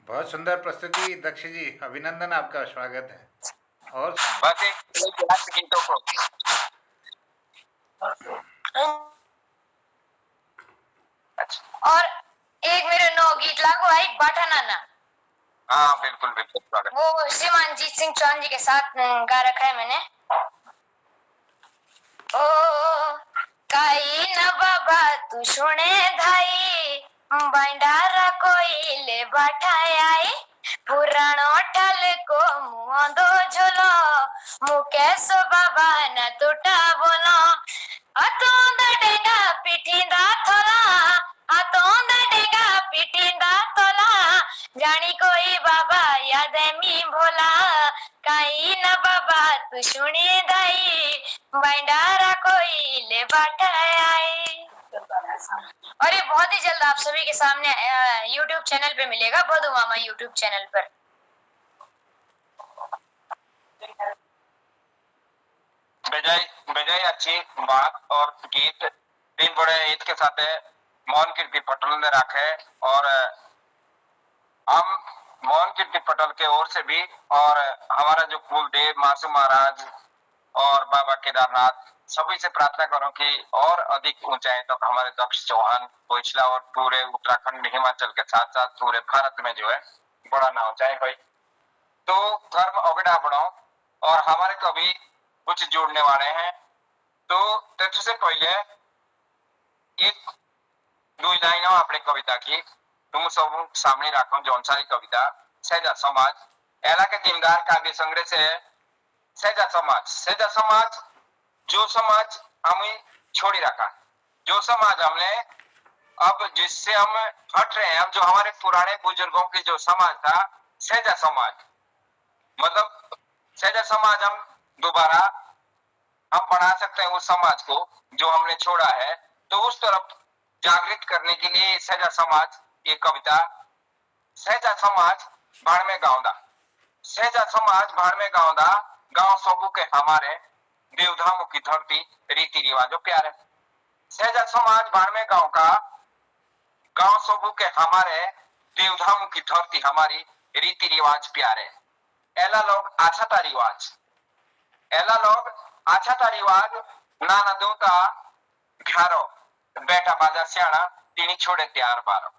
A: बहुत सुंदर प्रस्तुति दक्ष जी, अभिनंदन, आपका स्वागत है। और
B: बस एक गीतों को
D: और एक मेरे 9 गीत लागू आई बाटा नाना।
B: हाँ बिल्कुल बिल्कुल स्वागत।
D: वो श्रीमान जीत सिंह चौहान जी के साथ गा रखा है मैंने। ओ काई न बाबा तू सुने धाई बांडारा कोई ले बाठाई पुराणो टल को मुंदो झोलो मुकेश बाबा न टूटा बोलो अतोंद डेगा पिठिंदा थोला अतोंद डेगा पिठिंदा थोला जानी कोई बाबा याद मी भोला काई न बाबा तू सुनी दाई बांडारा कोई ले बाठाई। और ये बहुत ही जल्द आप सभी के सामने YouTube चैनल पे मिलेगा, बधू मामा YouTube चैनल पर।
B: बेजाई अच्छी बात और गीत 3 बड़े ईद के साथ है मोहन कीर्ति पटेल ने रखे और हम मोहन कीर्ति पटेल के ओर से भी और हमारा जो कुलदेव मासू महाराज और बाबा केदारनाथ सभी से प्रार्थना करो कि और अधिक ऊंचाई तक तो हमारे दक्ष चौहान कोइचला और पूरे उत्तराखंड हिमाचल के साथ साथ पूरे भारत में जो है बड़ा ना ऊंचाई हुई तो कर्म अगड़ा बढ़ाओ। और हमारे कवि कुछ जोड़ने वाले हैं तो सबसे पहले एक 2 लाइन अपने कविता की तुम सब सामने रखो जौन सारी कविता सहजा समाज एला के जिम्मेदार काव्य संग्रह से सहजा समाज जो समाज हमें छोड़ी रखा, जो समाज हमने अब जिससे हम हट रहे हैं, अब जो हमारे पुराने बुजुर्गों की जो समाज था सहजा समाज, मतलब सहजा समाज हम दोबारा हम बना सकते हैं उस समाज को जो हमने छोड़ा है। तो उस तरफ जागृत करने के लिए सहजा समाज ये कविता, सहजा समाज भाड़ में गाँवदा, सहजा समाज भाड़ में गाँवदा, गांव सबू के हमारे देवधामों की धरती रीति रिवाजों प्यारे। सहजा समाज भाड़ में गांव का, गांव सबू के हमारे देवधामों की धरती हमारी रीति रिवाज प्यारे। एला लोग अच्छा ता रिवाज, एला लोग अच्छा ता रिवाज, नाना दोता घारो बेटा बाजा सियाणा तीनी छोड़े त्यार बारो।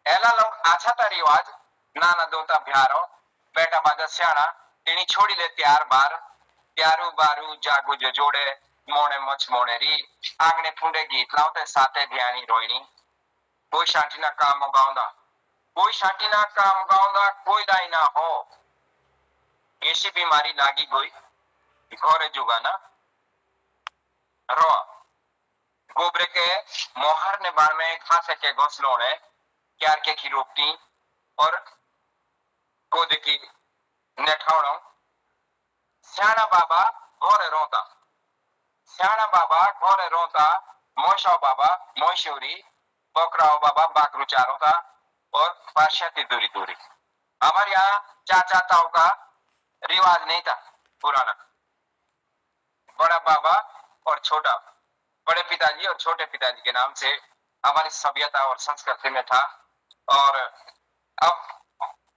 B: एला लोग अच्छा ता रिवाज, नाना दोता भ्यारो बेटा बाजा सियाणा तीनी छोड़ी ले त्यार बार। त्यारू बारू जागू जो जोड़े मोने मच मोने री, आंगने फूंडे गीत लावते साथे ध्यानी रोहिणी। कोई शांति ना काम गाँवदा, कोई शांति ना काम गाँवदा, कोई दाई ना हो, ऐसी बीमारी लागी गोई घोरे जुगाना रो। गोबरे के मोहर ने बाण में घासे के घोंसलों ने क्यार के की रोपटी और कोदे की नेठावणों। स्याणा बाबा घोरे रोता, स्याणा बाबा घोरे रोता, मोशाव बाबा मोशूरी, बकराओ बाबा बाकरू चारोता और पार्श्यती दूरी दूरी। हमारे यहाँ चाचा ताऊ का रिवाज नहीं था पुराना, बड़ा बाबा और छोटा, बड़े पिताजी और छोटे पिताजी के नाम से हमारी सभ्यता और संस्कृति में था। और अब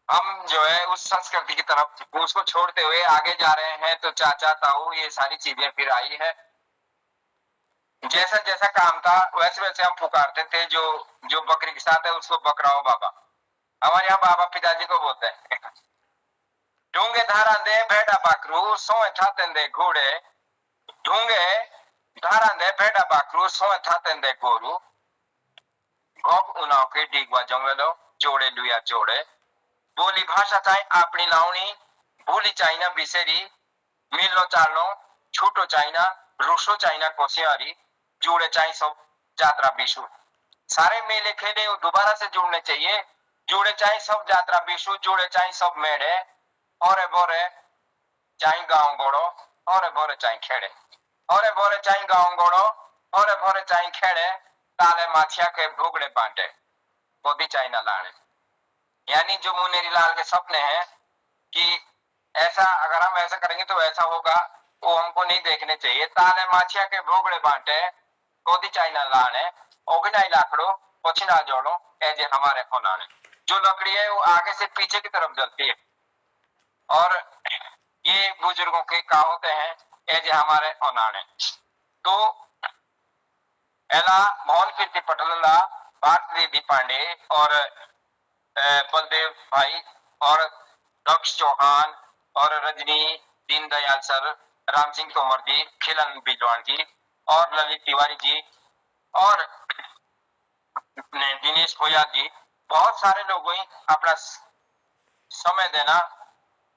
B: हम जो है उस संस्कृति की तरफ उसको छोड़ते हुए आगे जा रहे हैं, तो चाचा ताऊ ये सारी चीजें फिर आई है। जैसा जैसा काम था वैसे वैसे हम पुकारते थे, जो बकरी के साथ है उसको बकराओ बाबा। हमारे यहाँ बाबा पिताजी को बोलते हैं। ढूंगे धारा दे भेड़ा बाकरू सोए थाते दे घोड़े, ढूंगे धारा दे भेड़ा बाकरू सोए थाते दे गोरू। गोब उनाव के डीगवा जंगलो जोड़े लुया जोड़े। बोली भाषा चाहे अपनी लावनी, भूली चाइना बिसेरी, मिलो चालो छूटो चाइना, रूसो चाइना कोसियारी, जुड़े चाहे सब यात्रा बिशु। सारे मेले खेले वो दोबारा से जुड़ने चाहिए, जुड़े चाहे सब यात्रा बिशु, जुड़े चाहे सब मेड़े, और बोरे चाहे गाँव गोड़ो, और बोरे चाहे खेड़े, और बोरे चाहे गाँव गोड़ो, और बोरे चाहे खेड़े, ताले माछिया के भोगड़े बांटे, कोदी चाहे न लाने। यानी जो मुनेरी लाल के सपने हैं कि ऐसा अगर हम ऐसा करेंगे तो ऐसा होगा, वो हमको नहीं देखने चाहिए। ताले माछिया के भोगड़े बांटे, कोदी चाहे न लाने, ओगिनाई लाकड़ो पछिना जोड़ो ऐजे हमारे होनाने। जो लकड़ी है वो आगे से पीछे की तरफ जलती है, और ये बुजुर्गों के का होते हैं ऐजे हमारे होनाने। तो एला मोहन कीर्ति पटलला, भारती देवी पांडे और बलदेव भाई और दक्ष चौहान और रजनी, दीनदयाल सर, राम सिंह तोमर जी, खिलन बिजवान जी और ललित तिवारी जी और दिनेश भोया जी, बहुत सारे लोगों ही अपना समय देना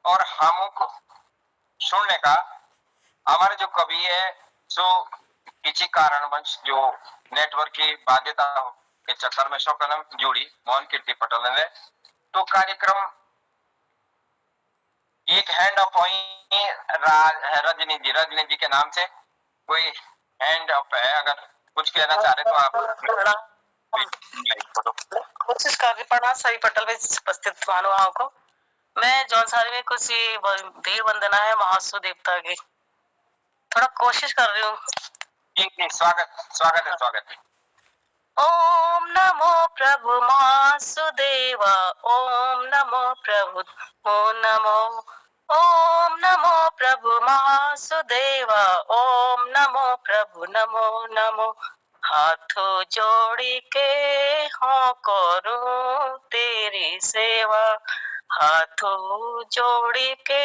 B: और हमको सुनने का। हमारे जो कवि है सो किसी कारणवश जो नेटवर्क की बाध्यता के चक्कर में शोकनम जुड़ी मोहन कीर्ति पटेल ने, तो कार्यक्रम एक हैंड अप हुई रजनी जी के नाम से कोई हैंड अप है, अगर कुछ कहना चाह रहे तो आप
E: कोशिश कर रही पढ़ा सही पटल में उपस्थित महानुभाव को। मैं जौन सारी में कुछ धीर वंदना है महासु देवता की, थोड़ा कोशिश कर रही हूँ।
B: स्वागत है।
E: ओम नमो प्रभु महासुदेवा, ओम नमो प्रभु नमो, ओम नमो प्रभु महासुदेवा, ओम नमो प्रभु नमो नमो। हाथों जोड़ी के हाँ करूं तेरी सेवा, हाथों जोड़ी के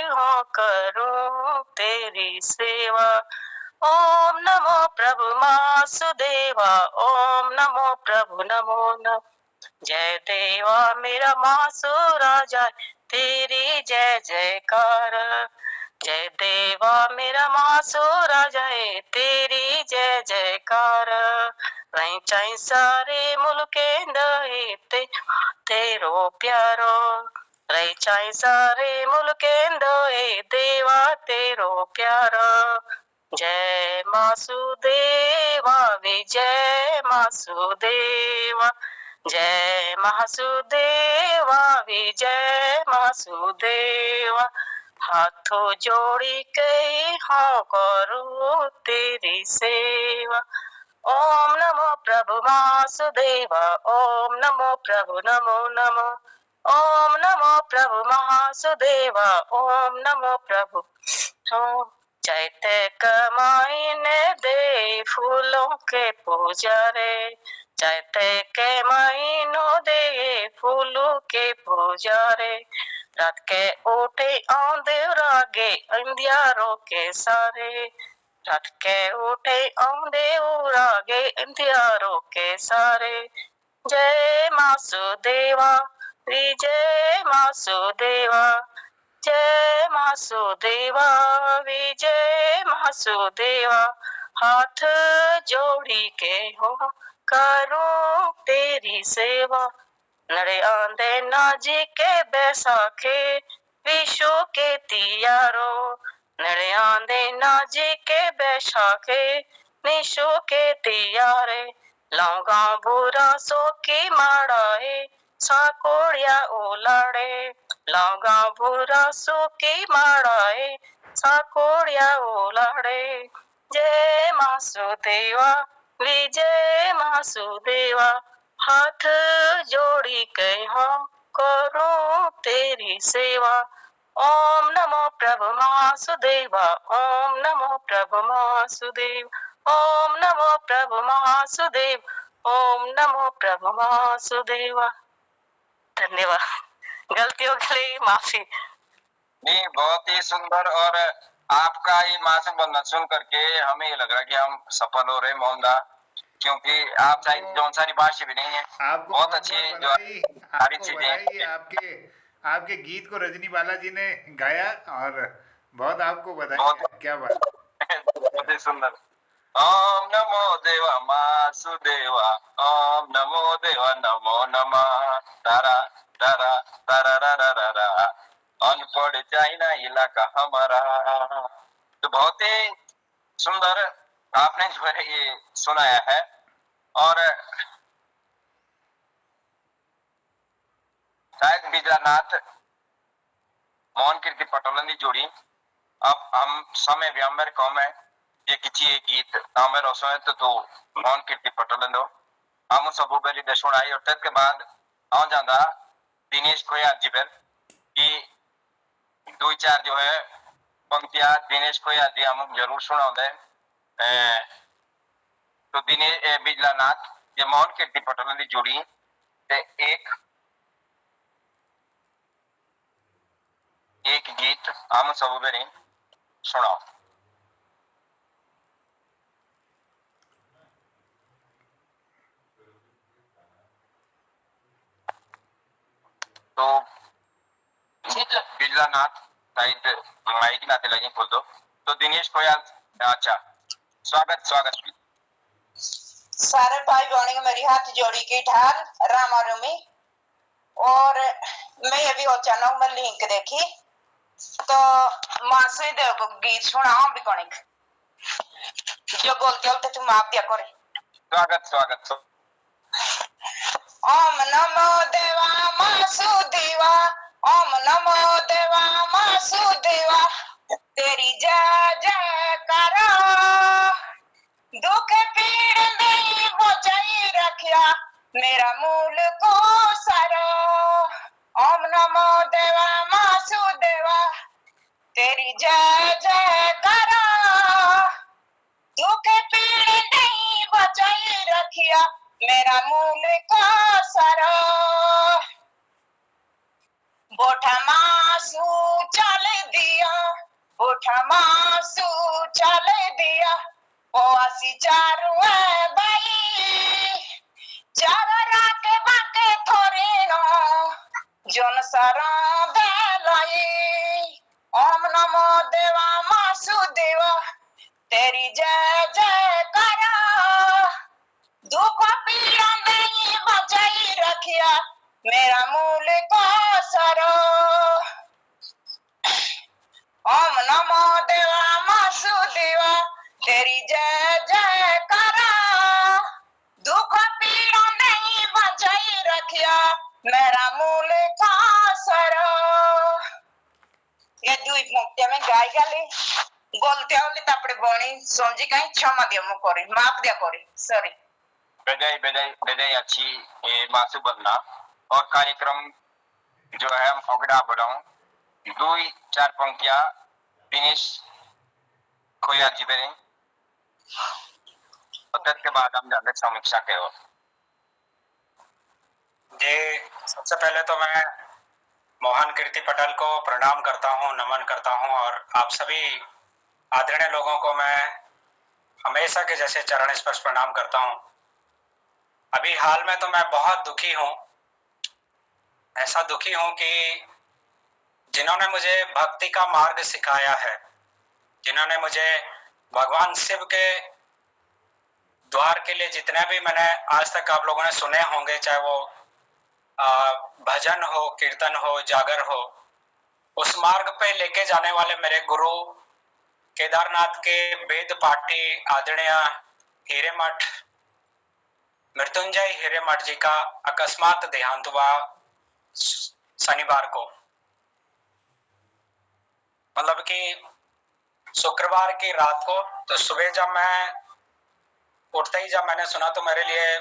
E: हाँ करूं तेरी सेवा। ओम नमो प्रभु वासुदेवा, ओम नमो प्रभु नमो नमः। जय देवा मेरा मासुरा जाए, तेरी जय जयकार। जय देवा मेरा मासूरा जय तेरी जय जयकार। रही चाई सारे मुल्के दे तेरो प्यारो। रही चाई सारे मुल्के दे देवा तेरो प्यारो। जय मासुदेवा विजय मासुदेवा। जय महासुदेवा विजय महासुदेवा। हाथों जोड़ी के हाँ करूं तेरी सेवा। ओम नमो प्रभु वासुदेवा। ओम नमो प्रभु नमो नमो। ओम नमो प्रभु महासुदेवा। ओम नमो प्रभु। ओम चैत्य कमाईने दे फूलों के पुजारे। चैत्य के महीनों दे फूलों के पुजारे। रात के उठे आंधे रागे अंधियारों के सारे। रात के उठे आंधे रागे अंधियारों के सारे। जय मासुदेवा विजय मासुदेवा। जय मासुदेवा विजय मासुदेवा। हाथ जोड़ी के हो करूं तेरी सेवा। नरे आंधे नाजी के बैसाखे विशु के तियारो। नरे आंधे नाजी के बैसाखे निशु के तियारे। लौगा बुरा सो की माड़ाए साकोड़िया ओलाड़े। लौगा बुरा सो की माड़ाए साकोड़िया ओलाड़े। जय मासुदेवा विजय मासुदेवा। हाथ जोड़ी के हम करो तेरी सेवा। ओम नमो प्रभु वासुदेवा। ओम नमो प्रभु वासुदेव। ओम नमो प्रभु वासुदेव। ओम नमो प्रभु वासुदेवा। धन्यवाद। गलतियों के लिए माफी।
B: नहीं, बहुत ही सुंदर। और आपका ये मासूम बंदना सुन करके हमें ये लग रहा है कि हम सफल हो रहे मोहनदा, क्योंकि आप शायद जौन सारी भाषा भी नहीं है।
A: आपको
B: बहुत अच्छी जो सारी चीजें।
A: आपके आपके गीत को रजनी बालाजी ने गाया और बहुत आपको बधाई।
B: बहुत
A: क्या बात।
B: बहुत ही सुंदर। ओम नमो देवा मासुदेवा। ओम नमो देवा नमो नमः। तारा तारा तारा रा रा रा रा। अनपढ़ चाइना इलाका हमारा। तो बहुत ही सुंदर आपने जो है ये सुनाया है। और शायद बिजलानाथ मोहन कीर्ति पटोलन जोड़ी। अब हम समय व्यामर कौम है ये किसी गीत आमेर समय तो मोहन कीर्ति पटोलन दो हम सबू बेली दशुण आई। और तद के बाद आ जाता दिनेश खोयाल जी पर कि दो चार जो है पंक्तियां दिनेश खोयाल जी हम जरूर सुनाते। तो दिनेश बिजलानाथ ये मोहन कीर्ति पटोलन की जोड़ी ते एक गीत हम सब बेरी सुनाओ। तो बिजलानाथ साहित्य माइक नाते लगे खोल दो। तो दिनेश खोयाल। अच्छा, स्वागत स्वागत।
F: सारे भाई बहनों मेरी हाथ जोड़ी की ठार रामा रुमी। और मैं ये भी हो चैनल में लिंक देखी तो मासुदेव को गीत सुनाओ भी कौनिक जो बोलते हो तो तुम आप दिया करे।
B: स्वागत स्वागत।
F: ओम नमो देवा मासुदेवा। ओम नमो देवा मासुदेवा। तेरी जय जयकार। दुख पीड़ नहीं बचाई रखिया मेरा मूल को सरो। ओम नमो देवा मासुदेवा। तेरी जय जयकार। दुख पीड़ नहीं बचाई रखिया मेरा मूल को सरो। बोठा मासू चल दिया। बोठा मासू चल दिया। ओसी चारू है भाई चार राके बाके थोरे नो जोन सारा रखिया मेरा मूल का सरो। ओम नमो देवा वासुदेवा तेरी जय जय करा। दुख पीड़ा नहीं बचाई रखिया मेरा मूल का सरो। ये दुई पंक्ति में गाई गाली बोलते होली तापड़े बणी समझी कहीं क्षमा दिया मु करी माफ दिया करी सॉरी।
B: बधाई बधाई बधाई अच्छी मासू बनना। और कार्यक्रम जो है हम अगड़ा बढ़ाऊं 2-4 पंक्तियां दिनेश खोया जी बेरे और के बाद हम जाते समीक्षा के ओर।
G: जी सबसे पहले तो मैं मोहन कीर्ति पटेल को प्रणाम करता हूं, नमन करता हूं और आप सभी आदरणीय लोगों को मैं हमेशा के जैसे चरण स्पर्श प्रणाम करता हूं। अभी हाल में तो मैं बहुत दुखी हूं, ऐसा दुखी हूं कि जिन्होंने मुझे भक्ति का मार्ग सिखाया है, जिन्होंने मुझे भगवान शिव के द्वार के लिए जितने भी मैंने आज तक आप लोगों ने सुने होंगे, चाहे वो भजन हो, कीर्तन हो, जागर हो, उस मार्ग पे लेके जाने वाले मेरे गुरु केदारनाथ के वेद पाठी आदरणीय हिरेमठ मृत्युंजय हिरेमठ जी का अकस्मात देहांत हुआ शनिवार को। मतलब कि शुक्रवार की रात को। तो सुबह जब मैं उठते ही जब मैंने सुना तो मेरे लिए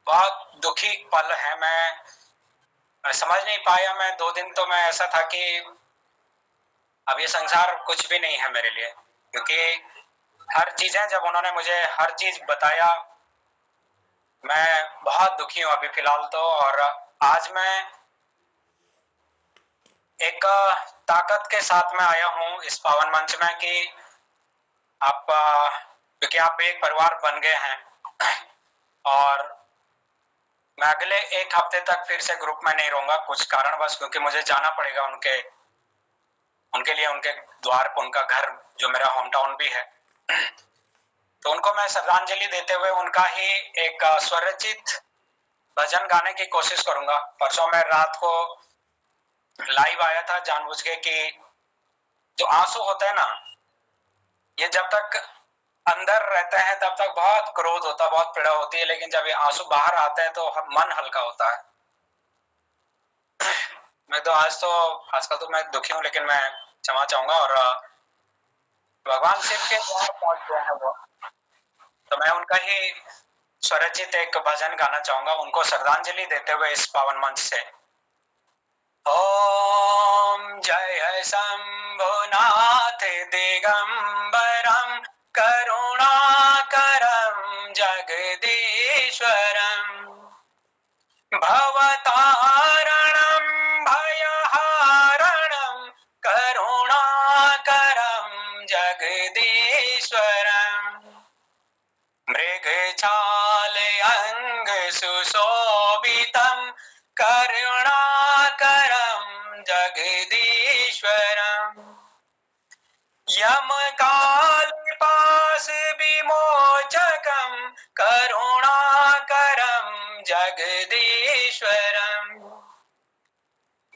G: बहुत दुखी पल है। मैं समझ नहीं पाया। मैं 2 दिन तो मैं ऐसा था कि अब ये संसार कुछ भी नहीं है मेरे लिए, क्योंकि हर चीजें जब उन्होंने मुझे हर चीज बताया, मैं बहुत दुखी हूं अभी फिलहाल तो। और आज मैं एक ताकत के साथ में आया हूं इस पावन मंच में कि आप, क्योंकि आप एक परिवार बन गए हैं और मैं अगले 1 हफ्ते तक फिर से ग्रुप में नहीं रहूंगा कुछ कारणवश, क्योंकि मुझे जाना पड़ेगा उनके लिए, उनके द्वार पर, उनका घर जो मेरा होम टाउन भी है। तो उनको मैं श्रद्धांजलि देते हुए उनका ही एक स्वरचित भजन गाने की कोशिश करूंगा। परसों मैं रात को लाइव आया था जानबूझ के कि जो आंसू होते हैं ना, ये जब तक अंदर रहते हैं तब तक बहुत क्रोध होता, बहुत पीड़ा होती है, लेकिन जब ये आंसू बाहर आते हैं तो मन हल्का होता है। मैं तो आजकल तो मैं दुखी हूं, लेकिन मैं क्षमा चाहूंगा। और भगवान शिव के द्वार पहुंच गए हैं वो, तो मैं उनका ही स्वरचित एक भजन गाना चाहूंगा, उनको श्रद्धांजलि देते हुए इस पावन मंच से। ओम जय शंभुनाथ दिगंबरम करुणाकरम जगदीश्वरम भवतारणं भयहारणं करुणाकरं जगदीश्वरम् मृगछाल अंग सुशोभितं करुणाकरं जगदीश्वरम् यमकालिपास विमोचकं करुणाकरं जगदीश्वरम्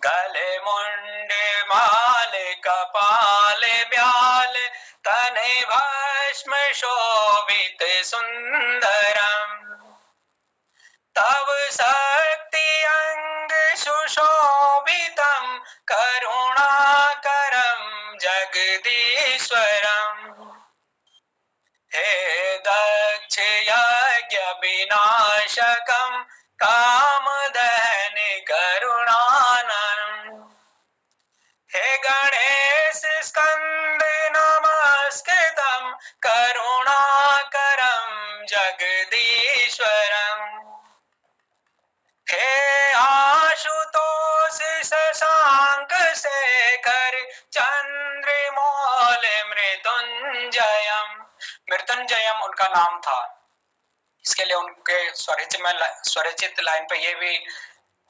G: गले मुंडे माल कपाल ब्याल तने भस्म शोभित सुंदरम तव शक्ति अंग सुशोभितं करुणाकरं जगदीश्वरम् हे दक्ष यज्ञ विनाशकं कामदहन करुणाननं हे गणेश स्कंद नमस्कृतं करुणाकरं जगदीश्वरम् हे आशुतोष शशांक शेखर चंद्रमौल मृत्युंजयम। मृत्युंजयम उनका नाम था, इसके लिए उनके स्वरचित लाइन पे ये भी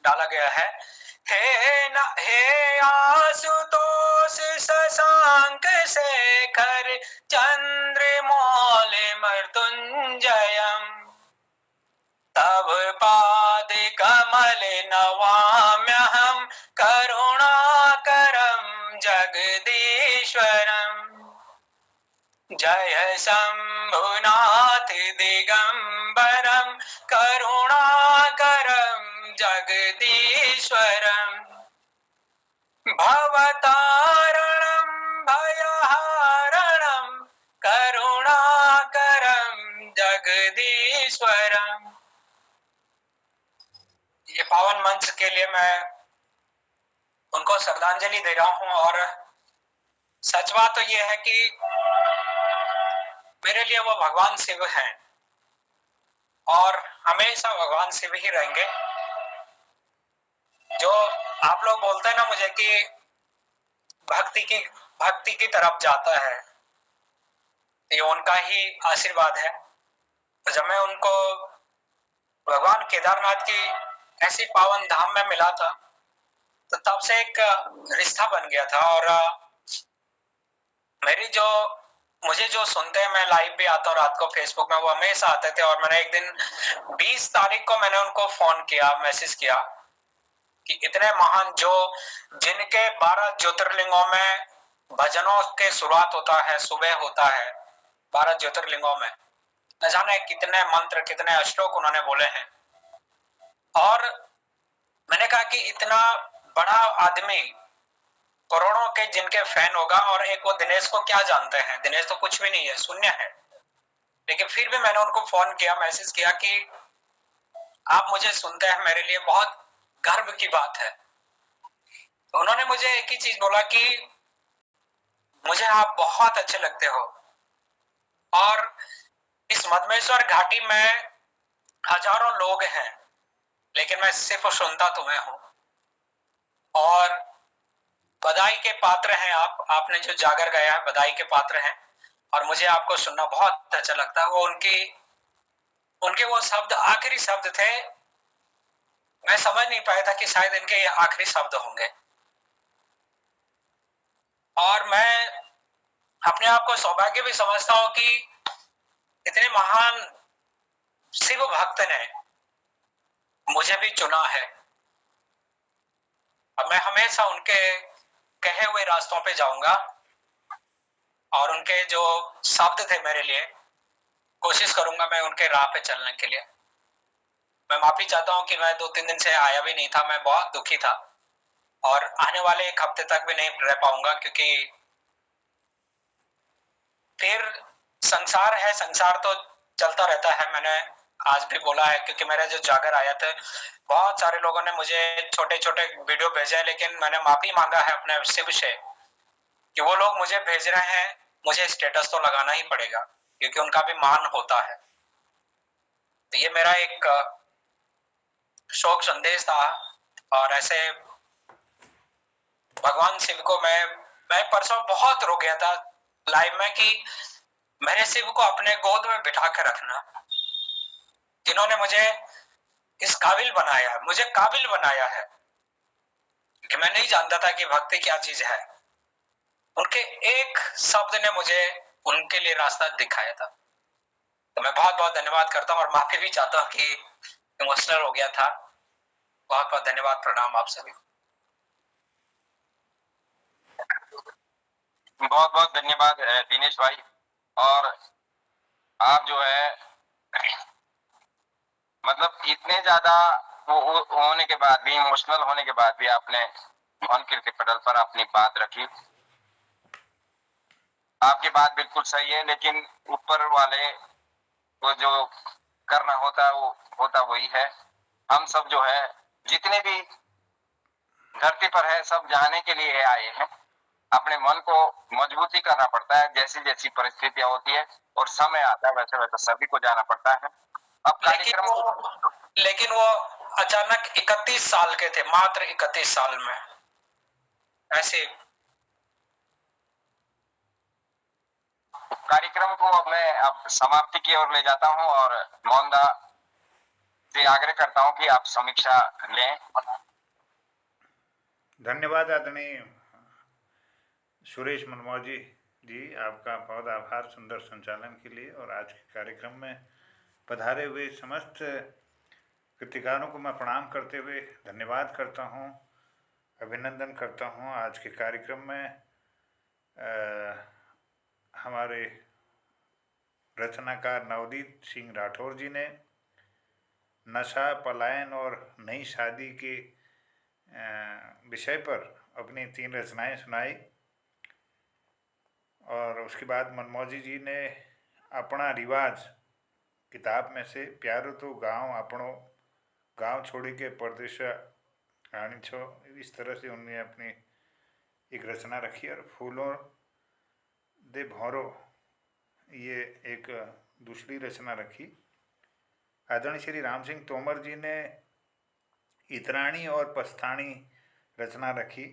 G: डाला गया है। हे आशुतोष शशांक शेखर चंद्रमौल मृत्युंजयम तव पाद कम नवाम्यहं करुणाकरं जगदीश्वरम् जय शंभुनाथ दिगंबरं करुणाकरं जगदीश्वरम् भवतारणं भयहारणं करुणाकरं जगदीश्वरम्। ये पावन मंच के लिए मैं उनको श्रद्धांजलि दे रहा हूं। और सच बात तो ये है कि मेरे लिए वो भगवान शिव हैं और हमेशा भगवान शिव ही रहेंगे। जो आप लोग बोलते हैं ना मुझे कि भक्ति की तरफ जाता है, ये उनका ही आशीर्वाद है। तो जब मैं उनको भगवान केदारनाथ की ऐसी पावन धाम में मिला था तो तब से एक रिश्ता बन गया था। और मुझे जो सुनते हैं, मैं लाइव भी आता हूँ रात को फेसबुक में, वो हमेशा आते थे। और मैंने एक दिन 20 तारीख को मैंने उनको फोन किया, मैसेज किया कि इतने महान जिनके 12 ज्योतिर्लिंगों में भजनों के शुरुआत होता है, सुबह होता है 12 ज्योतिर्लिंगों में, न जाने कितने मंत्र कितने श्लोक उन्होंने बोले हैं। और मैंने कहा कि इतना बड़ा आदमी, करोड़ों के जिनके फैन होगा, और एक वो दिनेश को क्या जानते हैं, दिनेश तो कुछ भी नहीं है, शून्य है। लेकिन फिर भी मैंने उनको फोन किया, मैसेज किया कि आप मुझे सुनते हैं, मेरे लिए बहुत गर्व की बात है। तो उन्होंने मुझे एक ही चीज बोला कि मुझे आप बहुत अच्छे लगते हो और इस मधमेश्वर घाटी में हजारों लोग हैं, लेकिन मैं सिर्फ सुनता तुम्हें हूं। और बधाई के पात्र हैं आपने जो जागर गाया है, बधाई के पात्र हैं। और मुझे आपको सुनना बहुत अच्छा लगता है। वो उनके वो शब्द आखिरी शब्द थे, मैं समझ नहीं पाया था कि शायद इनके ये आखिरी शब्द होंगे। और मैं अपने आप को सौभाग्य भी समझता हूं कि इतने महान शिव भक्त ने मुझे भी चुना है। अब मैं हमेशा उनके कहे हुए रास्तों पे जाऊंगा और उनके जो शब्द थे मेरे लिए, कोशिश करूंगा मैं उनके राह पे चलने के लिए। मैं माफी चाहता हूं कि मैं 2-3 दिन से आया भी नहीं था, मैं बहुत दुखी था और आने वाले 1 हफ्ते तक भी नहीं रह पाऊंगा, क्योंकि फिर संसार है, संसार तो चलता रहता है। मैंने आज भी बोला है, क्योंकि मेरा जो जागर आया था, बहुत सारे लोगों ने मुझे छोटे छोटे वीडियो भेजे हैं, लेकिन मैंने माफी मांगा है अपने शिव से कि वो लोग मुझे भेज रहे हैं, मुझे स्टेटस तो लगाना ही पड़ेगा, क्योंकि उनका भी मान होता है। तो ये मेरा एक शोक संदेश था। और ऐसे भगवान शिव को मैं परसों बहुत रो गया था लाइव में कि मेरे शिव को अपने गोद में बिठा कर रखना, जिन्होंने मुझे इस काबिल बनाया है, मुझे काबिल बनाया है, कि मैं नहीं जानता था कि भक्ति क्या चीज है। उनके एक शब्द ने मुझे उनके लिए रास्ता दिखाया था। तो मैं बहुत बहुत धन्यवाद करता हूँ और माफी भी चाहता हूँ कि इमोशनल हो गया था। बहुत बहुत धन्यवाद, प्रणाम आप सभी।
B: बहुत बहुत धन्यवाद दिनेश भाई। और आप जो है मतलब इतने ज्यादा होने के बाद भी, इमोशनल होने के बाद भी आपने मन कीर्ति पटल पर अपनी बात रखी। आपकी बात बिल्कुल सही है, लेकिन ऊपर वाले को जो करना होता है वो होता वही है। हम सब जो है जितने भी धरती पर है, सब जाने के लिए आए हैं। अपने मन को मजबूती करना पड़ता है, जैसी जैसी परिस्थितियां होती है और समय आता है, वैसे वैसे सभी को जाना पड़ता है। अब
G: लेकिन वो अचानक 31 साल के थे, मात्र 31 साल में। ऐसे
B: कार्यक्रम को अब समाप्ति की ओर ले जाता हूं और मोहनदा से आग्रह करता हूं कि आप समीक्षा लें।
A: धन्यवाद आदरणीय सुरेश मनमोजी जी, आपका बहुत आभार सुंदर संचालन के लिए। और आज के कार्यक्रम में पधारे हुए समस्त कृतिकारों को मैं प्रणाम करते हुए धन्यवाद करता हूँ, अभिनंदन करता हूँ। आज के कार्यक्रम में हमारे रचनाकार नवदीप सिंह राठौर जी ने नशा, पलायन और नई शादी के विषय पर अपनी 3 रचनाएं सुनाई। और उसके बाद मनमौजी जी ने अपना रिवाज किताब में से प्यारो तो गांव अपनों, गांव छोड़ी के परदेश आनी छो, इस तरह से उन्होंने अपनी एक रचना रखी। और फूलों दे भौरो, ये एक दूसरी रचना रखी। आदरणीय श्री राम सिंह तोमर जी ने इतराणी और पस्तानी रचना रखी।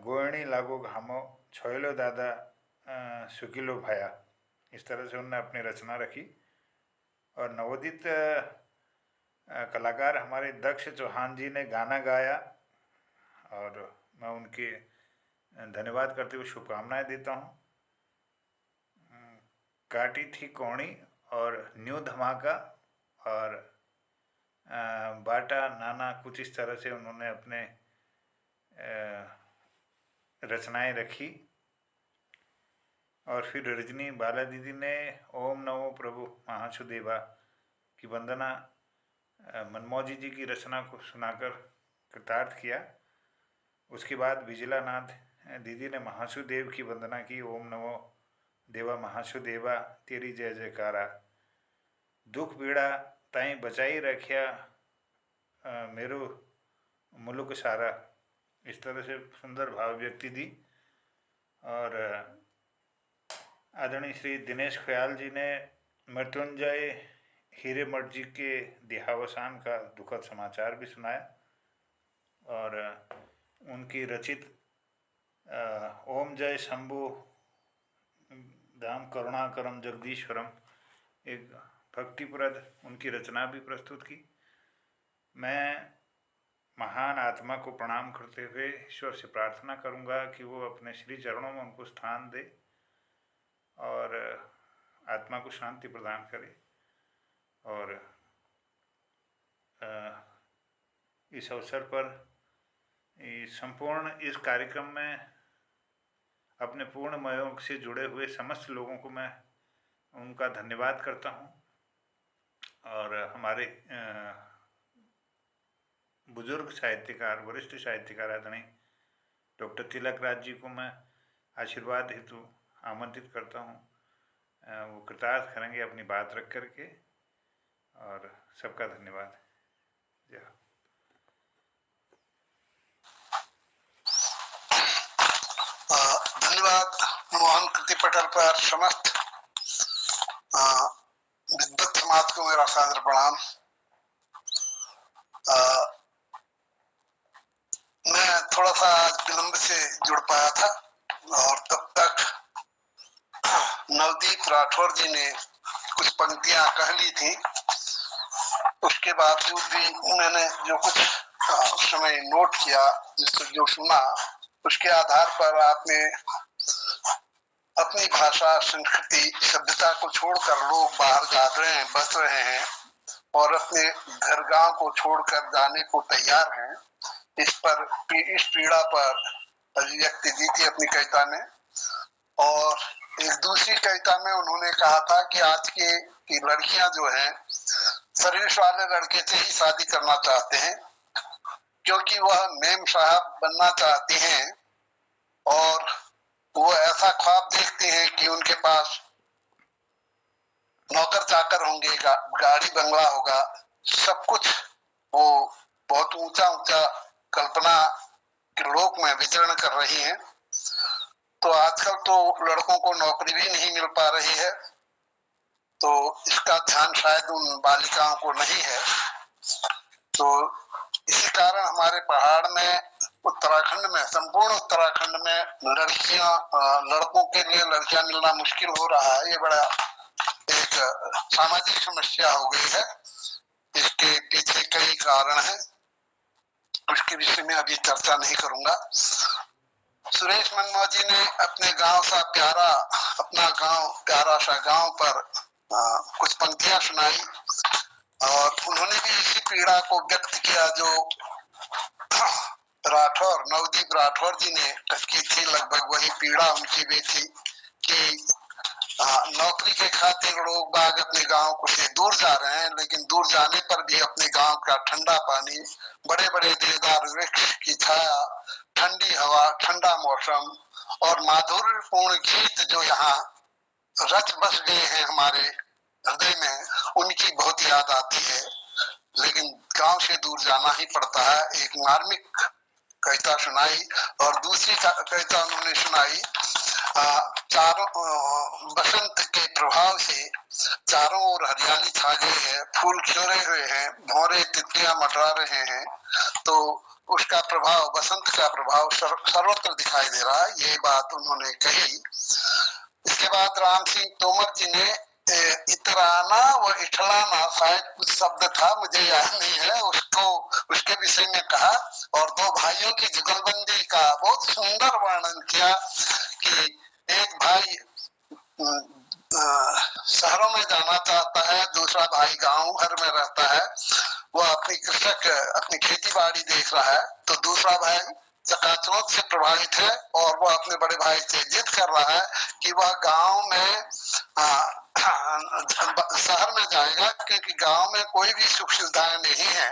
A: गोयणी लागो घामो, छोयलो दादा सुकिलो भाया, इस तरह से उन्होंने अपनी रचना रखी। और नवोदित कलाकार हमारे दक्ष चौहान जी ने गाना गाया और मैं उनके धन्यवाद करते हुए शुभकामनाएं देता हूँ। काटी थी कौड़ी और न्यू धमाका और बाटा नाना, कुछ इस तरह से उन्होंने अपने रचनाएं रखी। और फिर रजनी बाला दीदी ने ओम नमो प्रभु महासुदेवा की वंदना मनमौजी जी की रचना को सुनाकर कृतार्थ किया। उसके बाद विजला नाथ दीदी ने महासुदेव की वंदना की, ओम नमो देवा महासुदेवा तेरी जय जयकारा, दुख बीड़ा ताई बचाई रखिया मेरो मुल्क सारा, इस तरह से सुंदर भाव व्यक्ति दी। और आदरणीय श्री दिनेश ख्याल जी ने मृत्युंजय हीरेमठ जी के देहावसान का दुखद समाचार भी सुनाया। और उनकी रचित ओम जय शंभु दाम करुणाकरम जगदीश्वरम, एक भक्तिप्रद उनकी रचना भी प्रस्तुत की। मैं महान आत्मा को प्रणाम करते हुए ईश्वर से प्रार्थना करूंगा कि वो अपने श्री चरणों में उनको स्थान दे और आत्मा को शांति प्रदान करे। और इस अवसर पर संपूर्ण इस कार्यक्रम में अपने पूर्ण महयोग से जुड़े हुए समस्त लोगों को मैं उनका धन्यवाद करता हूँ। और हमारे बुजुर्ग साहित्यकार, वरिष्ठ साहित्यकार आदरणीय डॉक्टर तिलक राज जी को मैं आशीर्वाद हेतु आमंत्रित करता हूँ। वो कृतार्थ करेंगे अपनी बात रख करके। और सबका धन्यवाद। जय।
H: धन्यवाद मोहन कृति पटल पर समस्त विद्वत समाज को मेरा सादर प्रणाम। मैं थोड़ा सा आज विलंब से जुड़ पाया था और तब तक नवदीप राठौर जी ने कुछ पंक्तियां कह ली थी। उसके बावजूद भी मैंने जो कुछ समय नोट किया, जिसको जो सुना, उसके आधार पर आपने अपनी भाषा, संस्कृति, सभ्यता को छोड़कर लोग बाहर जा रहे हैं, बस रहे हैं और अपने घर गांव को छोड़कर जाने को तैयार हैं। इस पीड़ा पर अभिव्यक्ति दी थी अपनी कविता में। और एक दूसरी कविता में उन्होंने कहा था कि आज की लड़कियां जो हैं सर्विस वाले लड़के से ही शादी करना चाहते हैं, क्योंकि वह मेम साहब बनना चाहती हैं और वो ऐसा ख्वाब देखते हैं कि उनके पास नौकर चाकर होंगे, गाड़ी बंगला होगा, सब कुछ। वो बहुत ऊंचा ऊंचा कल्पना के लोक में विचरण कर रही हैं। तो आजकल तो लड़कों को नौकरी भी नहीं मिल पा रही है, तो इसका ध्यान शायद उन बालिकाओं को नहीं है। तो इसी कारण हमारे पहाड़ में, उत्तराखंड में, संपूर्ण उत्तराखंड में लड़कों के लिए लड़कियां मिलना मुश्किल हो रहा है। ये बड़ा एक सामाजिक समस्या हो गई है। इसके पीछे कई कारण हैं, उसके विषय में अभी चर्चा नहीं करूंगा। सुरेश मनमौजी ने अपने गांव सा प्यारा, अपना गांव प्यारा सा गांव पर कुछ पंक्तियां सुनाई और उन्होंने भी इसी पीड़ा को व्यक्त किया जो राठौर, नवदीप राठौर जी ने की थी। लगभग वही पीड़ा उनकी भी थी कि नौकरी के खातिर लोग बाग अपने गांव से दूर जा रहे हैं, लेकिन दूर जाने पर भी अपने गांव का ठंडा पानी, बड़े बड़े देवदार वृक्ष की छाया, ठंडी हवा, ठंडा मौसम और माधुर्यपूर्ण गीत जो यहाँ रच बस गए हैं हमारे हृदय में, उनकी बहुत याद आती है। लेकिन गांव से दूर जाना ही पड़ता है। एक मार्मिक कविता सुनाई और दूसरी कविता उन्होंने सुनाई चारों बसंत के प्रभाव से चारों ओर हरियाली छा गई है, फूल खिले हुए हैं, भौरे तितलियां मंडरा रहे हैं, तो उसका प्रभाव, बसंत का प्रभाव सर्वत्र दिखाई दे रहा है। ये बात उन्होंने कही। इसके बाद राम सिंह तोमर जी ने इतराना व इठलाना, शायद कुछ शब्द था, मुझे याद नहीं है, उसके विषय में कहा और दो भाइयों की जुगलबंदी का बहुत सुंदर वर्णन किया कि एक भाई शहरों में जाना चाहता है, दूसरा भाई गांव घर में रहता है। वह अपनी खेती बाड़ी देख रहा है, तो दूसरा भाई चकाचौंध से प्रभावित है और वह अपने बड़े भाई से जिद कर रहा है कि वह गांव में शहर में जाएगा, क्योंकि गांव में कोई भी सुख सुविधाएं नहीं है।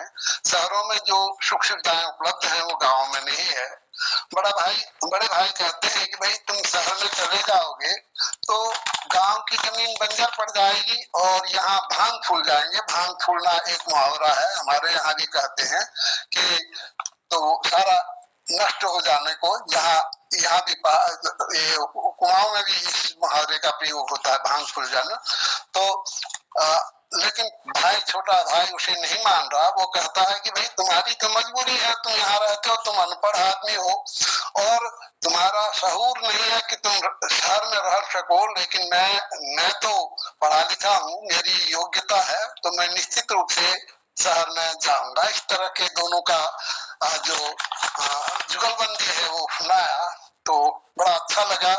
H: शहरों में जो सुख सुविधाएं उपलब्ध हैं वो गांव में नहीं है। बड़े भाई कहते हैं कि भाई तुम शहर में चले जाओगे तो गांव की जमीन बंजर पड़ जाएगी और यहाँ भांग फूल जाएंगे। भांग फूलना एक मुहावरा है, हमारे यहाँ भी कहते हैं कि तो सारा नष्ट हो जाने को, यहाँ भी कुमाऊं में भी इस मुहावरे का प्रयोग होता है, भांग फूल जाना। तो लेकिन छोटा भाई उसे नहीं मान रहा। वो कहता है कि भाई तुम्हारी तो मजबूरी है, तुम यहाँ रहते हो, तुम अनपढ़ आदमी हो और तुम्हारा शऊर नहीं है कि तुम शहर में रह सको, लेकिन मैं तो पढ़ा लिखा हूँ, मेरी योग्यता है, तो मैं निश्चित रूप से शहर में जाऊंगा। इस तरह के दोनों का जो जुगलबंदी है वो सुनाया, तो बड़ा अच्छा लगा।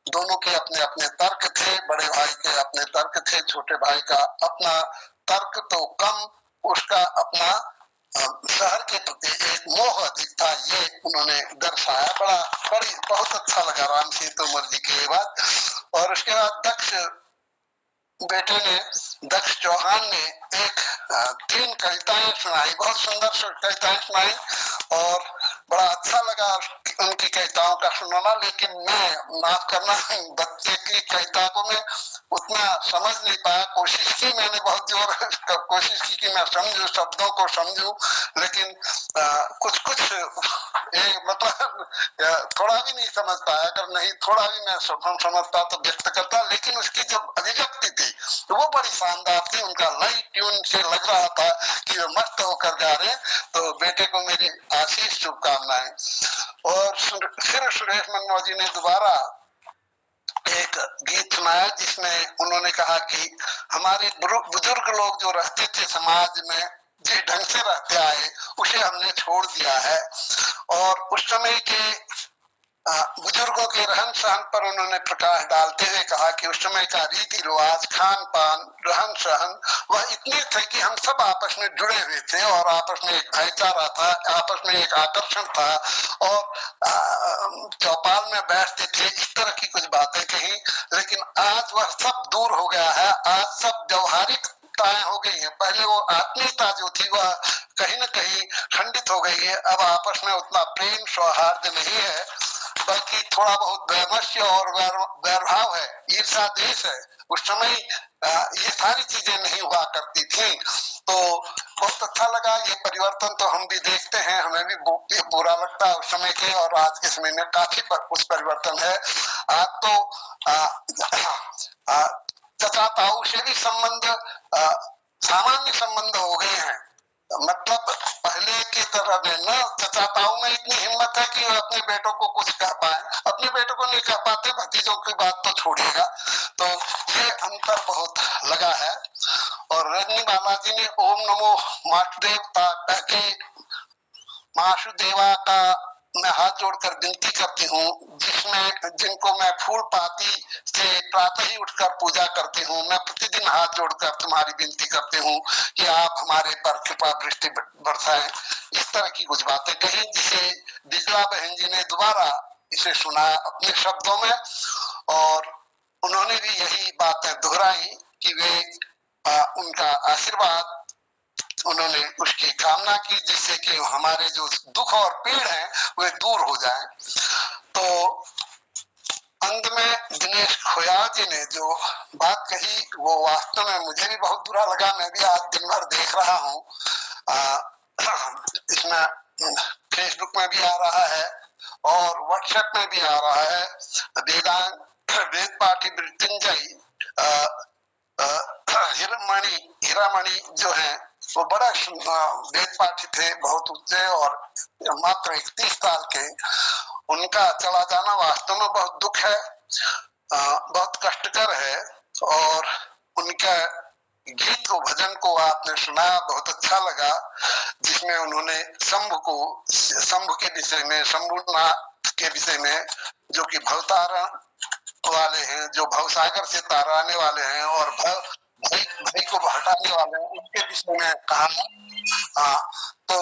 H: दोनों के अपने अपने तर्क थे, बड़े भाई के अपने तर्क थे, छोटे भाई का अपना तर्क तो कम, उसका अपना शहर के प्रति एक मोह अधिक था, ये उन्होंने दर्शाया। बहुत अच्छा लगा राम सिंह तोमर जी की बात। और उसके बाद दक्ष चौहान ने 3 कविताएं सुनाई, बहुत सुंदर कविताएं सुनाई और बड़ा अच्छा लगा उनकी कविताओं का सुनाना। लेकिन मैं माफ करना, बच्चे की कविता को मैं उतना समझ नहीं पाया। कोशिश की मैंने, बहुत जोर कोशिश की कि मैं समझूं, शब्दों को समझूं, लेकिन कुछ मतलब थोड़ा भी नहीं समझ पाया। अगर नहीं थोड़ा भी मैं समझता तो व्यक्त करता, लेकिन उसकी जो अभिव्यक्ति थी तो वो बड़ी शानदार थी। उनका लय ट्यून से लग रहा था कि वे मस्त होकर गा रहे। तो बेटे को मेरी आशीष, शुभकामनाएं। और फिर सुरेश मनमोहन जी ने दोबारा एक गीत सुनाया जिसमें उन्होंने कहा कि हमारे बुजुर्ग लोग जो रहते थे समाज में, जिस ढंग से रहते आए, उसे हमने छोड़ दिया है। और उस समय के बुजुर्गों के रहन सहन पर उन्होंने प्रकाश डालते हुए कहा कि उस समय का रीति रिवाज, खान पान, रहन सहन वह इतने थे कि हम सब आपस में जुड़े हुए थे और आपस में एक भाईचारा था, आपस में एक आकर्षण था और चौपाल में बैठते थे। इस तरह की कुछ बातें कही, लेकिन आज वह सब दूर हो गया है। आज सब व्यवहारिकताएं हो गई है। पहले वो आत्मीयता जो थी वह कहीं न कहीं खंडित हो गई है। अब आपस में उतना प्रेम सौहार्द नहीं है, बल्कि थोड़ा बहुत वैमनस्य और वैरभाव है, ईर्षा देश है। उस समय ये सारी चीजें नहीं हुआ करती थी। तो बहुत अच्छा लगा। ये परिवर्तन तो हम भी देखते हैं, हमें भी बुरा लगता है उस समय के और आज के समय में काफी कुछ परिवर्तन है। आज तो चचा ताऊ से भी संबंध सामान्य संबंध हो गए हैं। मतलब पहले की तरह न चचा ताऊ में इतनी हिम्मत है कि वो अपने बेटों को कुछ कह पाए, अपने बेटों को नहीं कह पाते, भतीजों की बात तो छोड़िएगा। तो ये अंतर बहुत लगा है। और रजनी बालाजी ने ओम नमो मातृदेवता कहके मासुदेवा का मैं हाथ जोड़कर विनती करती हूँ, जिनको मैं फूल पाती से प्रातः ही उठकर पूजा करती हूँ। मैं प्रतिदिन हाथ जोड़कर तुम्हारी विनती करती हूँ कि आप हमारे पर कृपा दृष्टि बरसाएं। इस तरह की कुछ बातें कही, जिसे बिजला बहन जी ने दोबारा इसे सुना अपने शब्दों में, और उन्होंने भी यही बातें दोहराई कि वे उनका आशीर्वाद, उन्होंने उसकी कामना की, जिससे कि हमारे जो दुख और पीड़ है वे दूर हो जाएं। तो अंत में दिनेश खोयाल जी ने जो बात कही वो वास्तव में मुझे भी बहुत बुरा लगा। मैं भी आज दिन भर देख रहा हूँ, इसमें फेसबुक में भी आ रहा है और व्हाट्सएप में भी आ रहा है। वेद पाठी मृत्युंजय हीरामणि जो है वो बड़ा वेद पाठी थे, बहुत ऊंचे और मात्र 31 साल के। उनका चला जाना वास्तव में बहुत दुख है, बहुत कष्टकर है। और उनका गीत को, भजन को आपने सुनाया, बहुत अच्छा लगा, जिसमें उन्होंने शंभु के विषय में, शंभुनाथ के विषय में, जो कि भवतारण वाले हैं, जो भवसागर से ताराने वाले हैं और भय को हटाने वाले हैं, उनके विषय में कहा। तो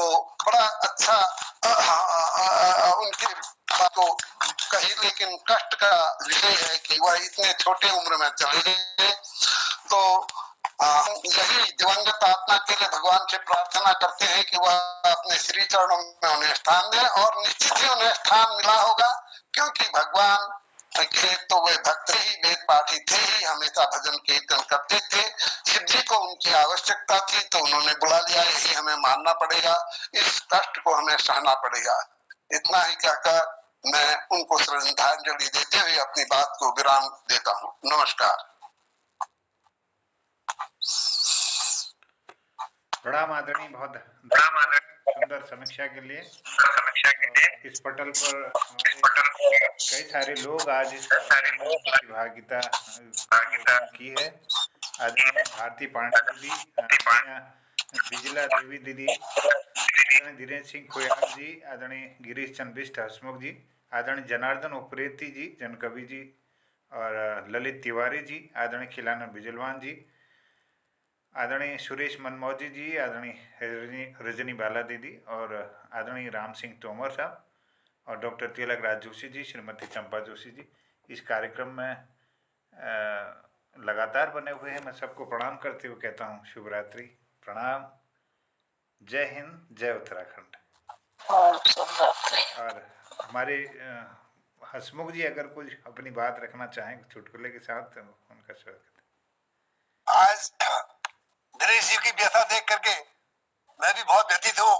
H: बड़ा अच्छा उनकी बातों कही, लेकिन कष्ट का विषय है कि वह इतने छोटे उम्र में चले गए। तो यही दिवंगत आत्मा के लिए भगवान से प्रार्थना करते हैं कि वह अपने श्री चरणों में उन्हें स्थान दे, और निश्चित ही उन्हें स्थान मिला होगा, क्योंकि भगवान के तो वे भक्त ही, वेद पाठी थे ही, हमेशा भजन कीर्तन करते थे। शिव जी को उनकी आवश्यकता थी तो उन्होंने बुला लिया, यही हमें मानना पड़ेगा, इस कष्ट को हमें सहना पड़ेगा। इतना ही कहकर मैं उनको श्रद्धांजलि देते हुए अपनी बात को विराम देता हूँ। नमस्कार।
A: प्रणाम आदरणीय, बहुत सुंदर समीक्षा के लिए। इस पटल पर कई सारे लोग आज इस प्रतिभागिता की है। आदरणीय भारती पांडे दीदी, बिजला देवी दीदी, आदरणीय दिनेश सिंह खोयाल जी, आदरणीय गिरीश चंद्र बिष्ट हसमुख जी, आदरणीय जनार्दन उप्रेती जी, जनकवि जी, और ललित तिवारी जी, आदरणीय खिलानंद बिजलवान जी, आदरणीय सुरेश मनमौजी जी, आदरणीय रजनी बाला दीदी, और आदरणीय राम सिंह तोमर साहब, और डॉक्टर तिलक राज जोशी जी, श्रीमती चंपा जोशी जी इस कार्यक्रम में लगातार बने हुए हैं। मैं सबको प्रणाम करते हुए कहता हूँ शुभ रात्रि, प्रणाम, जय हिंद, जय उत्तराखंड। और हमारे हसमुख जी अगर कुछ अपनी बात रखना चाहें चुटकुले के साथ, तो उनका स्वागत है।
H: आज दिनेश जी की व्यथा देख करके मैं भी बहुत व्यथित हूँ।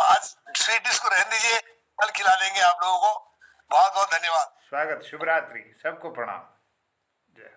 H: आज स्वीट डिश को रहने दीजिए, कल खिला देंगे आप लोगों को। बहुत बहुत धन्यवाद।
A: स्वागत, शुभ रात्रि, सबको प्रणाम, जय।